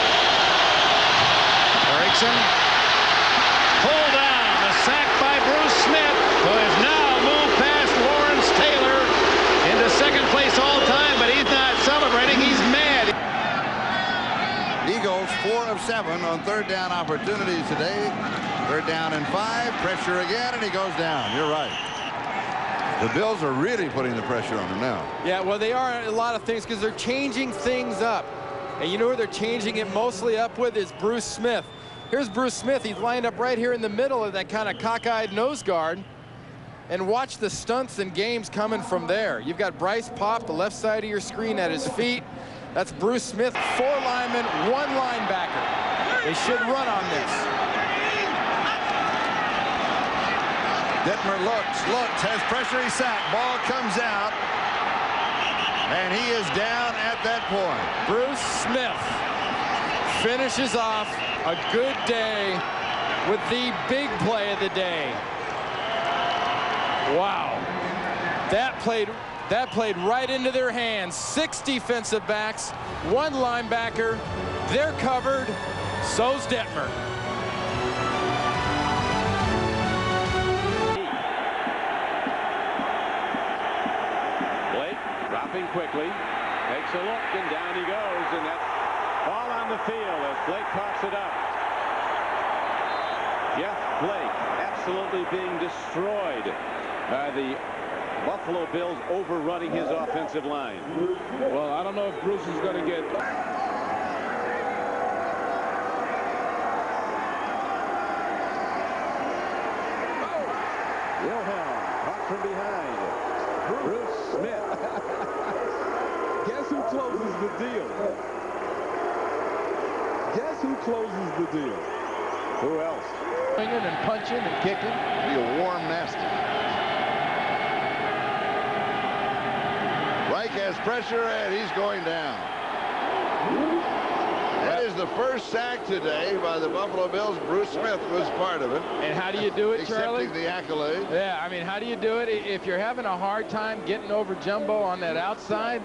Erickson pulled down, a sack by Bruce Smith, who has now moved past Lawrence Taylor into 2nd place all time, but he's not celebrating, he's mad. Eagles 4 of 7 on 3rd down opportunities today. 3rd down and 5, pressure again, and he goes down. You're right. The Bills are really putting the pressure on him now. Yeah, well, they are a lot of things because they're changing things up. And you know who they're changing it mostly up with is Bruce Smith. Here's Bruce Smith. He's lined up right here in the middle of that kind of cockeyed nose guard. And watch the stunts and games coming from there. You've got Bryce Pop, the left side of your screen at his feet. That's Bruce Smith, 4 linemen, 1 linebacker. They should run on this. Detmer looks, has pressure, he's sacked. Ball comes out. And he is down at that point. Bruce Smith finishes off a good day with the big play of the day. Wow. That played right into their hands. 6 defensive backs, 1 linebacker. They're covered. So's Detmer. Dropping quickly, takes a look, and down he goes, and that ball on the field as Blake coughs it up. Jeff Blake absolutely being destroyed by the Buffalo Bills overrunning his offensive line. Well, I don't know if Bruce is going to get... Wilhelm caught from behind. Bruce Smith. Guess who closes the deal? Guess who closes the deal? Who else? Swinging and punching and kicking. Be a warm nasty. Reich has pressure and he's going down. That is the first sack today by the Buffalo Bills. Bruce Smith was part of it. And how do you do it, Charlie? Accepting the accolade. Yeah, I mean, how do you do it? If you're having a hard time getting over Jumbo on that outside,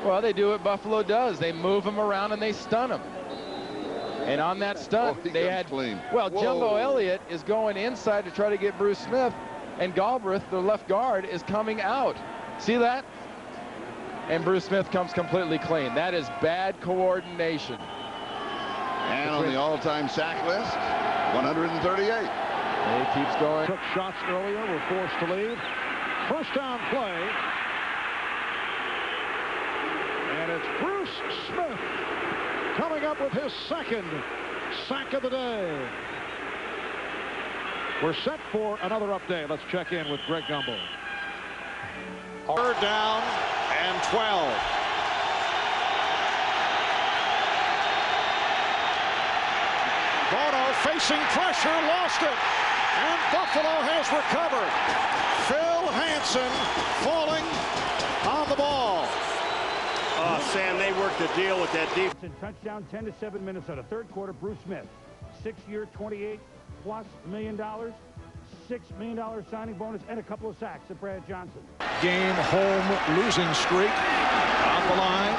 well, they do what Buffalo does. They move him around and they stun him. And on that stunt, they had clean. Well, Whoa. Jumbo Elliott is going inside to try to get Bruce Smith, and Galbraith, the left guard, is coming out. See that? And Bruce Smith comes completely clean. That is bad coordination. And on the all-time sack list, 138. And he keeps going. Took shots earlier, were forced to leave. First down play. And it's Bruce Smith coming up with his 2nd sack of the day. We're set for another update. Let's check in with Greg Gumbel. 3rd down and 12. Bono facing pressure, lost it, and Buffalo has recovered. Phil Hansen falling on the ball. Sam, they worked a deal with that defense. Touchdown, 10-7 Minnesota. 3rd quarter, Bruce Smith, 6-year, $28+ million, $6 million signing bonus, and a couple of sacks at Brad Johnson. Game home losing streak on the line.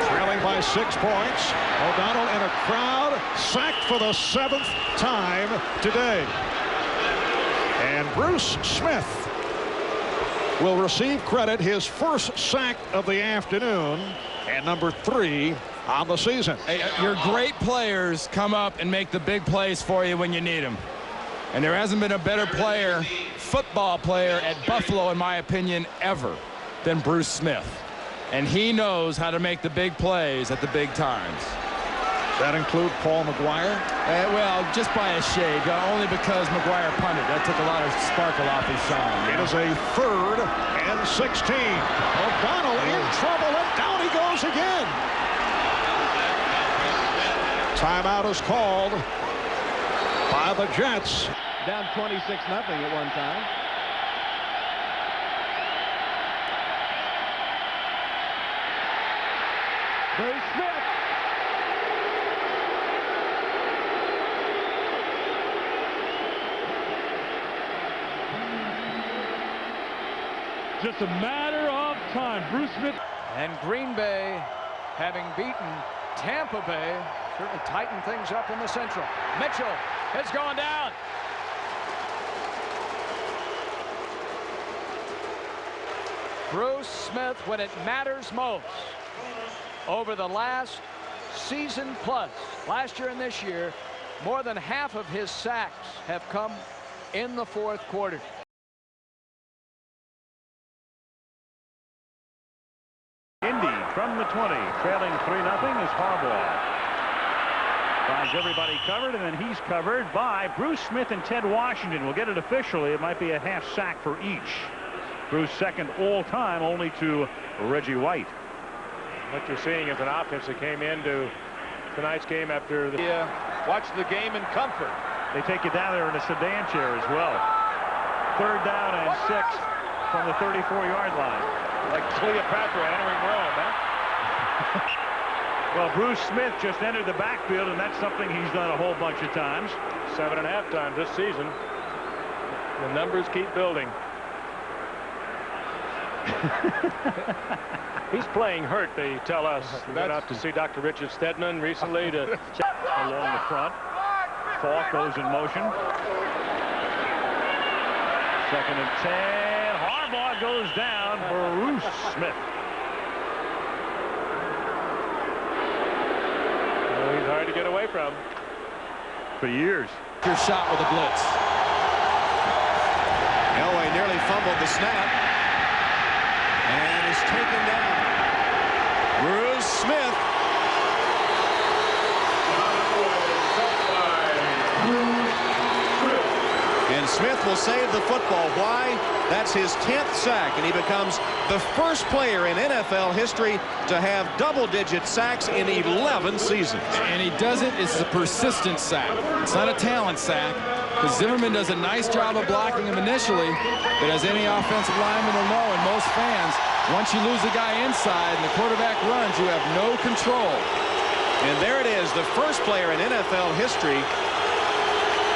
Trailing by 6 points. O'Donnell in a crowd, sacked for the 7th time today. And Bruce Smith will receive credit, his 1st sack of the afternoon and number 3 on the season. Hey, your great players come up and make the big plays for you when you need them. And there hasn't been a better player, football player at Buffalo, in my opinion, ever than Bruce Smith. And he knows how to make the big plays at the big times. Does that include Paul McGuire? Well, just by a shade, only because McGuire punted. That took a lot of sparkle off his shine. It is a 3rd and 16. O'Donnell in trouble, and down he goes again. Timeout is called by the Jets. Down 26-0 at one time. Bruce Smith. Just a matter of time. Bruce Smith. And Green Bay, having beaten Tampa Bay, certainly tightened things up in the Central. Mitchell has gone down. Bruce Smith, when it matters most, over the last season plus, last year and this year, more than half of his sacks have come in the fourth quarter. Indy from the 20, trailing 3-0 is Harbaugh. Finds everybody covered, and then he's covered by Bruce Smith and Ted Washington. We'll get it officially. It might be a half sack for each. Bruce second all-time, only to Reggie White. What you're seeing is an offense that came into tonight's game after the watch the game in comfort. They take you down there in a sedan chair as well. 3rd down and 6 from the 34-yard line. like Cleopatra entering Rome, huh? Well, Bruce Smith just entered the backfield, and that's something he's done a whole bunch of times. 7.5 times this season. The numbers keep building. He's playing hurt, they tell us. We went out to see Dr. Richard Stedman recently to check along the front. Falk goes in motion. 2nd and 10. Harbaugh goes down for Bruce Smith. Well, he's hard to get away from. For years. Your shot with a blitz. Elway nearly fumbled the snap. And is taken down. Bruce Smith. And Smith will save the football. Why? That's his 10th sack, and he becomes the first player in NFL history to have double-digit sacks in 11 seasons. And he does it, it's a persistent sack. It's not a talent sack, because Zimmerman does a nice job of blocking him initially, but as any offensive lineman will know, and most fans, once you lose a guy inside and the quarterback runs, you have no control. And there it is, the first player in NFL history,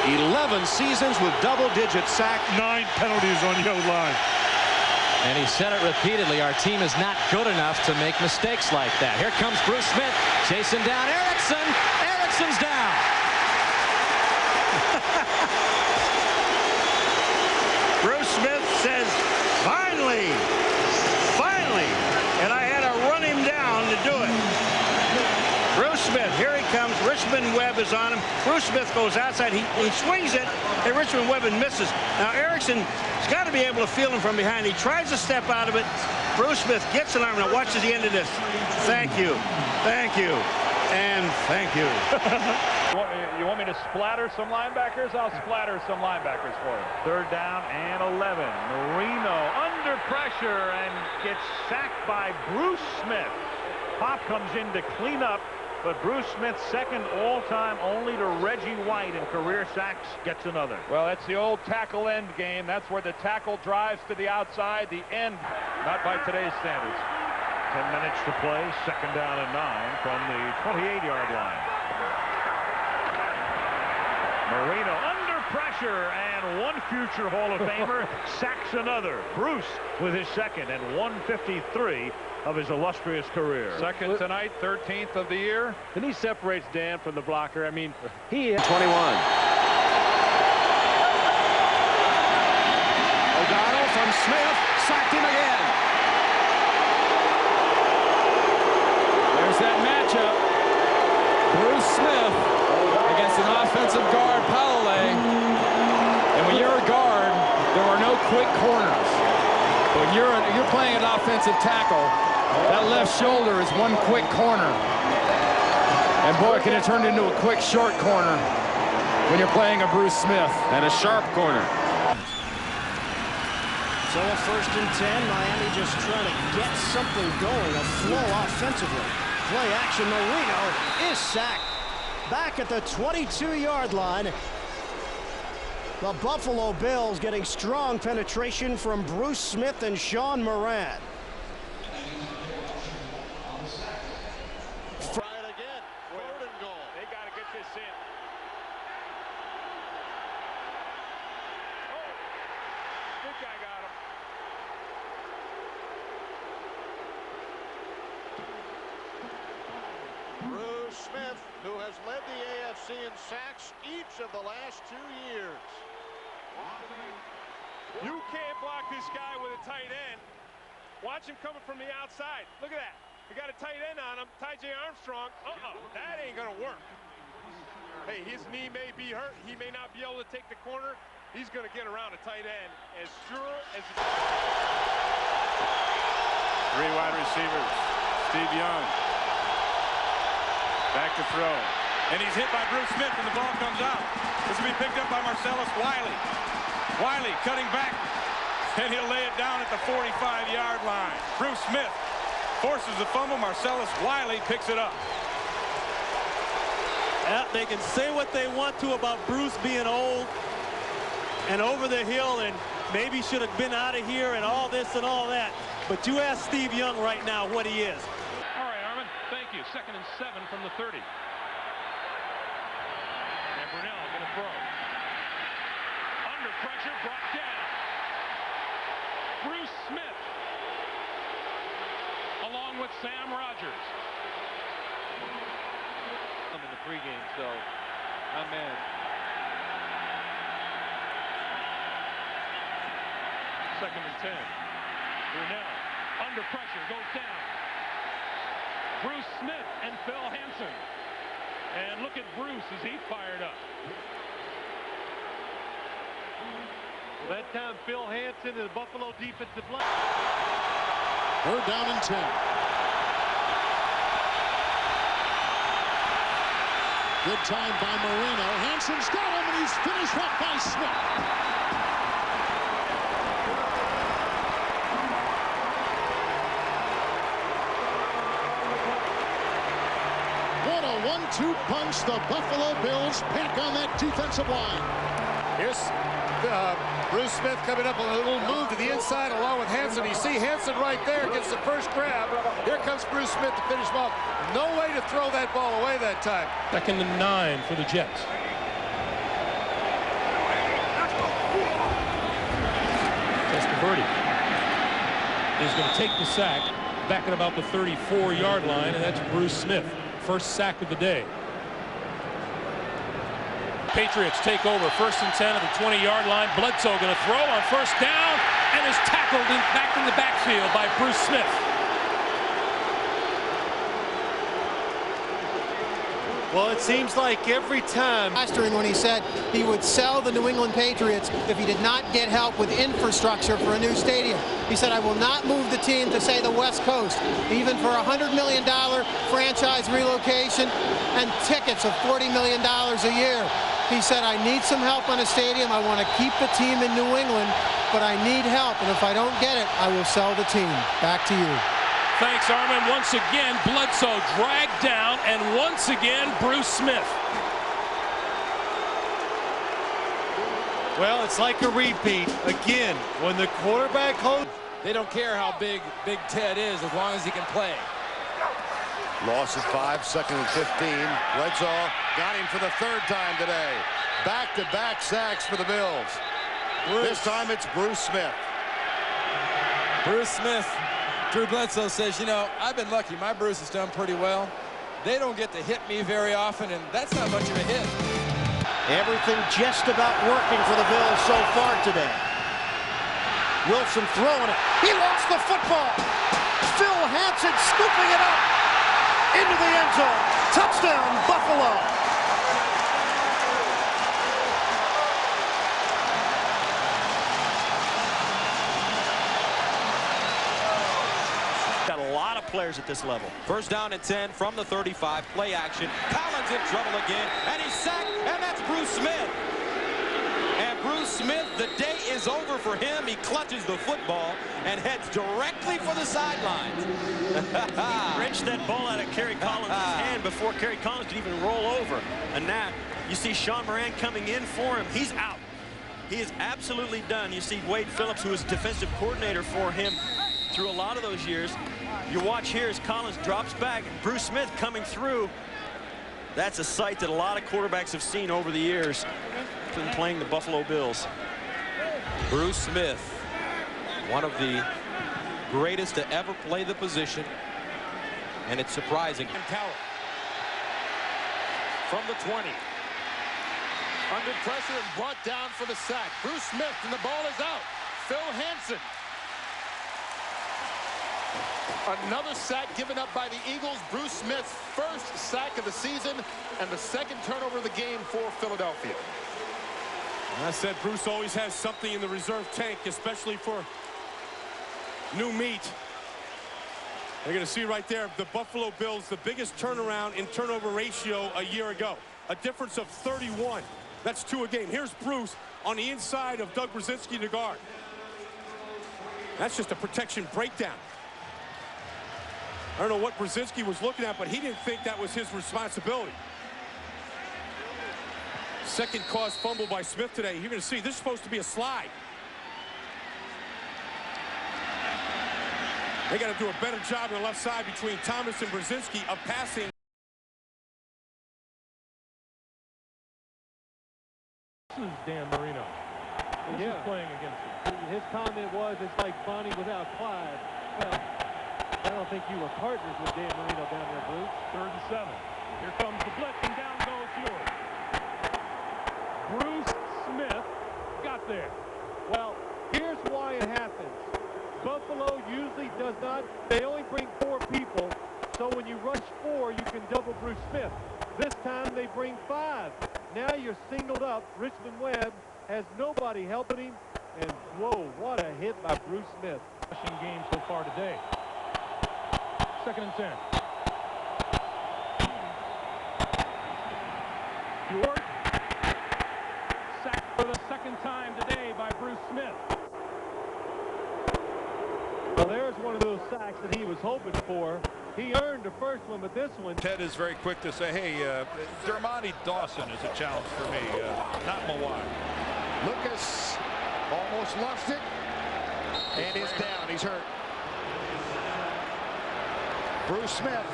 11 seasons with double-digit sacks. 9 penalties on the O-line. And he said it repeatedly, our team is not good enough to make mistakes like that. Here comes Bruce Smith, chasing down Erickson. Erickson's down. Bruce Smith says, finally, and I had to run him down to do it. Bruce Smith, here he comes. Richmond Webb is on him. Bruce Smith goes outside. He swings it, and Richmond Webb misses. Now, Erickson has got to be able to feel him from behind. He tries to step out of it. Bruce Smith gets an arm. Now, watch the end of this. Thank you, and thank you. You want me to splatter some linebackers? I'll splatter some linebackers for you. 3rd down and 11. Marino under pressure and gets sacked by Bruce Smith. Pop comes in to clean up, but Bruce Smith, second all-time only to Reggie White in career sacks, gets another. Well, that's the old tackle end game. That's where the tackle drives to the outside, the end, not by today's standards. 10 minutes to play, 2nd down and 9 from the 28-yard line. Marino under pressure, and one future Hall of Famer sacks another. Bruce with his second and 153 of his illustrious career. Second tonight, 13th of the year. And he separates Dan from the blocker. I mean, he is 21. O'Donnell from Smith, sacked him again. There's that matchup. Bruce Smith against an offensive guard, Powley. And when you're a guard, there are no quick corners. When you're playing an offensive tackle, that left shoulder is one quick corner. And boy, can it turn into a quick short corner when you're playing a Bruce Smith. And a sharp corner. So a 1st and 10, Miami just trying to get something going, a flow offensively. Play action, Marino is sacked. Back at the 22-yard line. The Buffalo Bills getting strong penetration from Bruce Smith and Sean Moran. try it again. 3rd and goal. They got to get this in. Oh, big guy got him. Bruce Smith, who has led the AFC in sacks each of the last 2 years. You can't block this guy with a tight end. Watch him coming from the outside. Look at that. You got a tight end on him. Ty.J. Armstrong. That ain't going to work. Hey, his knee may be hurt. He may not be able to take the corner. he's going to get around a tight end as sure as... Three wide receivers. Steve Young. Back to throw. And he's hit by Bruce Smith, and the ball comes out. This will be picked up by Marcellus Wiley. Wiley cutting back, and he'll lay it down at the 45-yard line. Bruce Smith forces the fumble. Marcellus Wiley picks it up. Yeah, they can say what they want to about Bruce being old and over the hill and maybe should have been out of here and all this and all that. But you ask Steve Young right now what he is. All right, Armin, thank you. 2nd and 7 from the 30. And Brunell going to throw. Under pressure, brought down. Bruce Smith along with Sam Rogers. In the pregame, so not mad. 2nd and 10. Brunell under pressure goes down. Bruce Smith and Phil Hansen. And look at Bruce as he fired up. Well, that time Phil Hansen and the Buffalo defensive line. 3rd down and 10. Good time by Marino. Hansen's got him, and he's finished up by Smith. What a 1-2 punch the Buffalo Bills pick on that defensive line. Here's Bruce Smith coming up on a little move to the inside along with Hansen. You see Hansen right there gets the first grab. Here comes Bruce Smith to finish him off. No way to throw that ball away that time. 2nd and 9 for the Jets. Testaverde is going to take the sack back at about the 34-yard line, and that's Bruce Smith. First sack of the day. Patriots take over 1st and 10 at the 20-yard line. Bledsoe going to throw on 1st down and is tackled back in the backfield by Bruce Smith. Well, it seems like every time. When he said he would sell the New England Patriots if he did not get help with infrastructure for a new stadium. He said, I will not move the team to, say, the West Coast, even for a $100 million franchise relocation and tickets of $40 million a year. He said, I need some help on a stadium. I want to keep the team in New England, but I need help. And if I don't get it, I will sell the team. Back to you. Thanks, Armin. Once again, Bledsoe dragged down, and once again, Bruce Smith. Well, it's like a repeat. Again, when the quarterback holds. They don't care how big Ted is as long as he can play. Loss of 5, 2nd and 15. Bledsoe got him for the 3rd time today. Back-to-back sacks for the Bills. This time it's Bruce Smith. Bruce Smith. Drew Bledsoe says, you know, I've been lucky. My Bruce has done pretty well. They don't get to hit me very often, and that's not much of a hit. Everything just about working for the Bills so far today. Wilson throwing it. He lost the football. Phil Hansen scooping it up into the end zone. Touchdown, Buffalo. Got a lot of players at this level. 1st down and 10 from the 35. Play action. Collins in trouble again, and he's sacked, and that's Bruce Smith. And Bruce Smith, the day is over for him. He clutches the football and heads directly for the sidelines. Wrenched that ball out of Kerry Collins' hand before Kerry Collins could even roll over. And now you see Sean Moran coming in for him. He's out. He is absolutely done. You see Wade Phillips, who was defensive coordinator for him through a lot of those years. You watch here as Collins drops back. Bruce Smith coming through. That's a sight that a lot of quarterbacks have seen over the years when playing the Buffalo Bills. Bruce Smith, one of the greatest to ever play the position, and it's surprising. From the 20. Under pressure and brought down for the sack. Bruce Smith, and the ball is out. Phil Hansen. Another sack given up by the Eagles. Bruce Smith's 1st sack of the season and the 2nd turnover of the game for Philadelphia. I said Bruce always has something in the reserve tank, especially for new meat. You're going to see right there the Buffalo Bills, the biggest turnaround in turnover ratio a year ago. A difference of 31. That's 2 a game. Here's Bruce on the inside of Doug Brzezinski to guard. That's just a protection breakdown. I don't know what Brzezinski was looking at, but he didn't think that was his responsibility. Second caused fumble by Smith today. You're going to see this is supposed to be a slide. They got to do a better job on the left side between Thomas and Brzezinski of passing. This is Dan Marino. This is playing against him. His comment was, it's like Bonnie without Clyde. Well, I don't think you were partners with Dan Marino down there, Bruce. 3rd and 7. Here comes the blitz, and down goes Huard. Bruce Smith got there. Well, here's why it happens. Buffalo usually does not, they only bring 4 people, so when you rush 4, you can double Bruce Smith. This time they bring 5. Now you're singled up. Richmond Webb has nobody helping him, and whoa, what a hit by Bruce Smith. Rushing game so far today. 2nd and 10. Huard sacked for the 2nd time today by Bruce Smith. Well, there's one of those sacks that he was hoping for. He earned the first one, but this one... Ted is very quick to say, hey, Dermontti Dawson is a challenge for me, not Mawai. Lucas almost lost it, and is down. He's hurt. Bruce Smith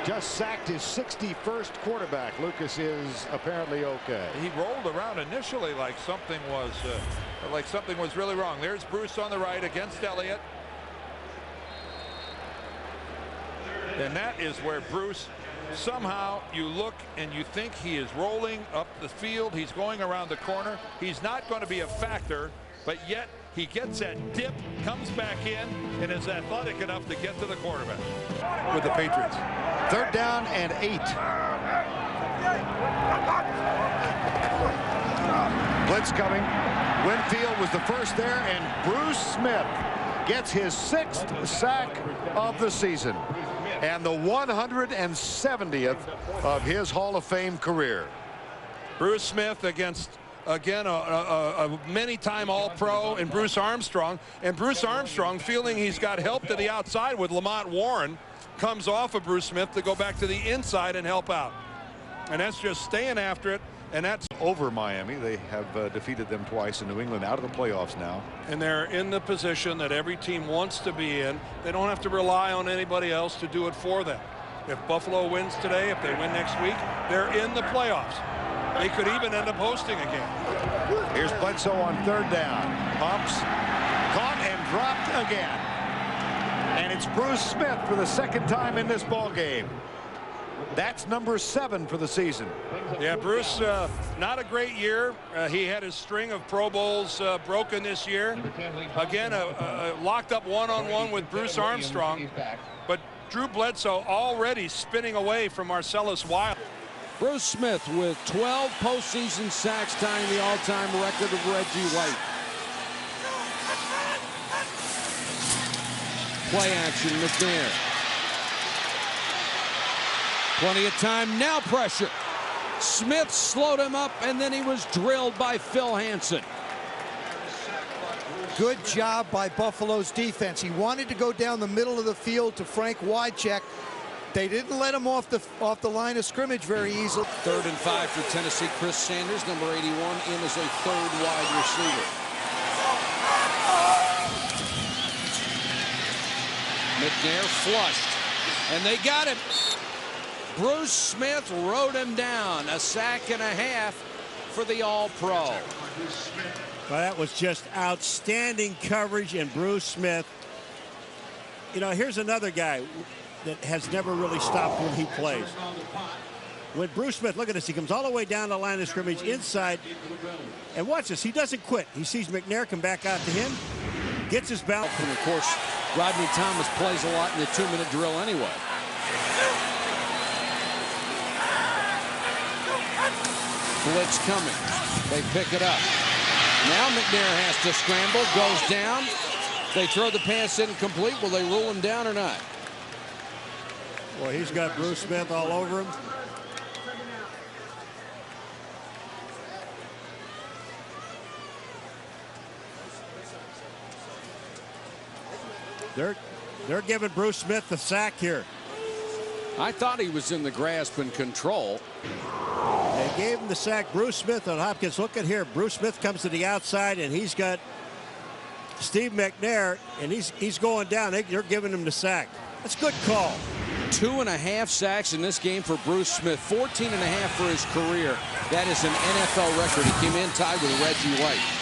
just sacked his 61st quarterback. Lucas is apparently okay. He rolled around initially like something was really wrong. There's Bruce on the right against Elliott. And that is where Bruce, somehow you look and you think he is rolling up the field. He's going around the corner. He's not going to be a factor, but yet he gets that dip, comes back in, and is athletic enough to get to the quarterback. With the Patriots. 3rd down and 8. Blitz coming. Winfield was the first there, and Bruce Smith gets his 6th sack of the season and the 170th of his Hall of Fame career. Bruce Smith against, again, a many-time All-Pro, and Bruce Armstrong. And Bruce Armstrong, feeling he's got help to the outside with Lamont Warren, comes off of Bruce Smith to go back to the inside and help out. And that's just staying after it. And that's over Miami. They have defeated them twice in New England, out of the playoffs now. And they're in the position that every team wants to be in. They don't have to rely on anybody else to do it for them. If Buffalo wins today, if they win next week, they're in the playoffs. They could even end up hosting a game. Here's Bledsoe on 3rd down. Pumps, caught and dropped again. And it's Bruce Smith for the 2nd time in this ball game. That's number 7 for the season. Yeah, Bruce, not a great year. He had his string of Pro Bowls broken this year. Again, locked up one-on-one with Bruce Armstrong. But Drew Bledsoe already spinning away from Marcellus Wilde. Bruce Smith with 12 postseason sacks, tying the all-time record of Reggie White. Play action, McNair. Plenty of time, now pressure. Smith slowed him up, and then he was drilled by Phil Hansen. Good job by Buffalo's defense. He wanted to go down the middle of the field to Frank Wycheck. They didn't let him off the line of scrimmage very easily. 3rd and 5 for Tennessee. Chris Sanders, number 81, in as a 3rd wide receiver. McNair flushed, and they got him. Bruce Smith rode him down. A sack and a half for the All-Pro. Well, that was just outstanding coverage, and Bruce Smith, you know, here's another guy that has never really stopped when he plays. When Bruce Smith, look at this, he comes all the way down the line of scrimmage inside, and watch this, he doesn't quit. He sees McNair come back out to him, gets his balance. And of course, Rodney Thomas plays a lot in the 2-minute drill anyway. Blitz coming. They pick it up. Now McNair has to scramble, goes down. They throw the pass incomplete. Will they rule him down or not? Well, he's got Bruce Smith all over him. They're giving Bruce Smith the sack here. I thought he was in the grasp and control. They gave him the sack. Bruce Smith on Hopkins. Look at here. Bruce Smith comes to the outside, and he's got Steve McNair, and he's going down. They're giving him the sack. That's a good call. 2.5 sacks in this game for Bruce Smith. 14.5 for his career. That is an NFL record. He came in tied with Reggie White.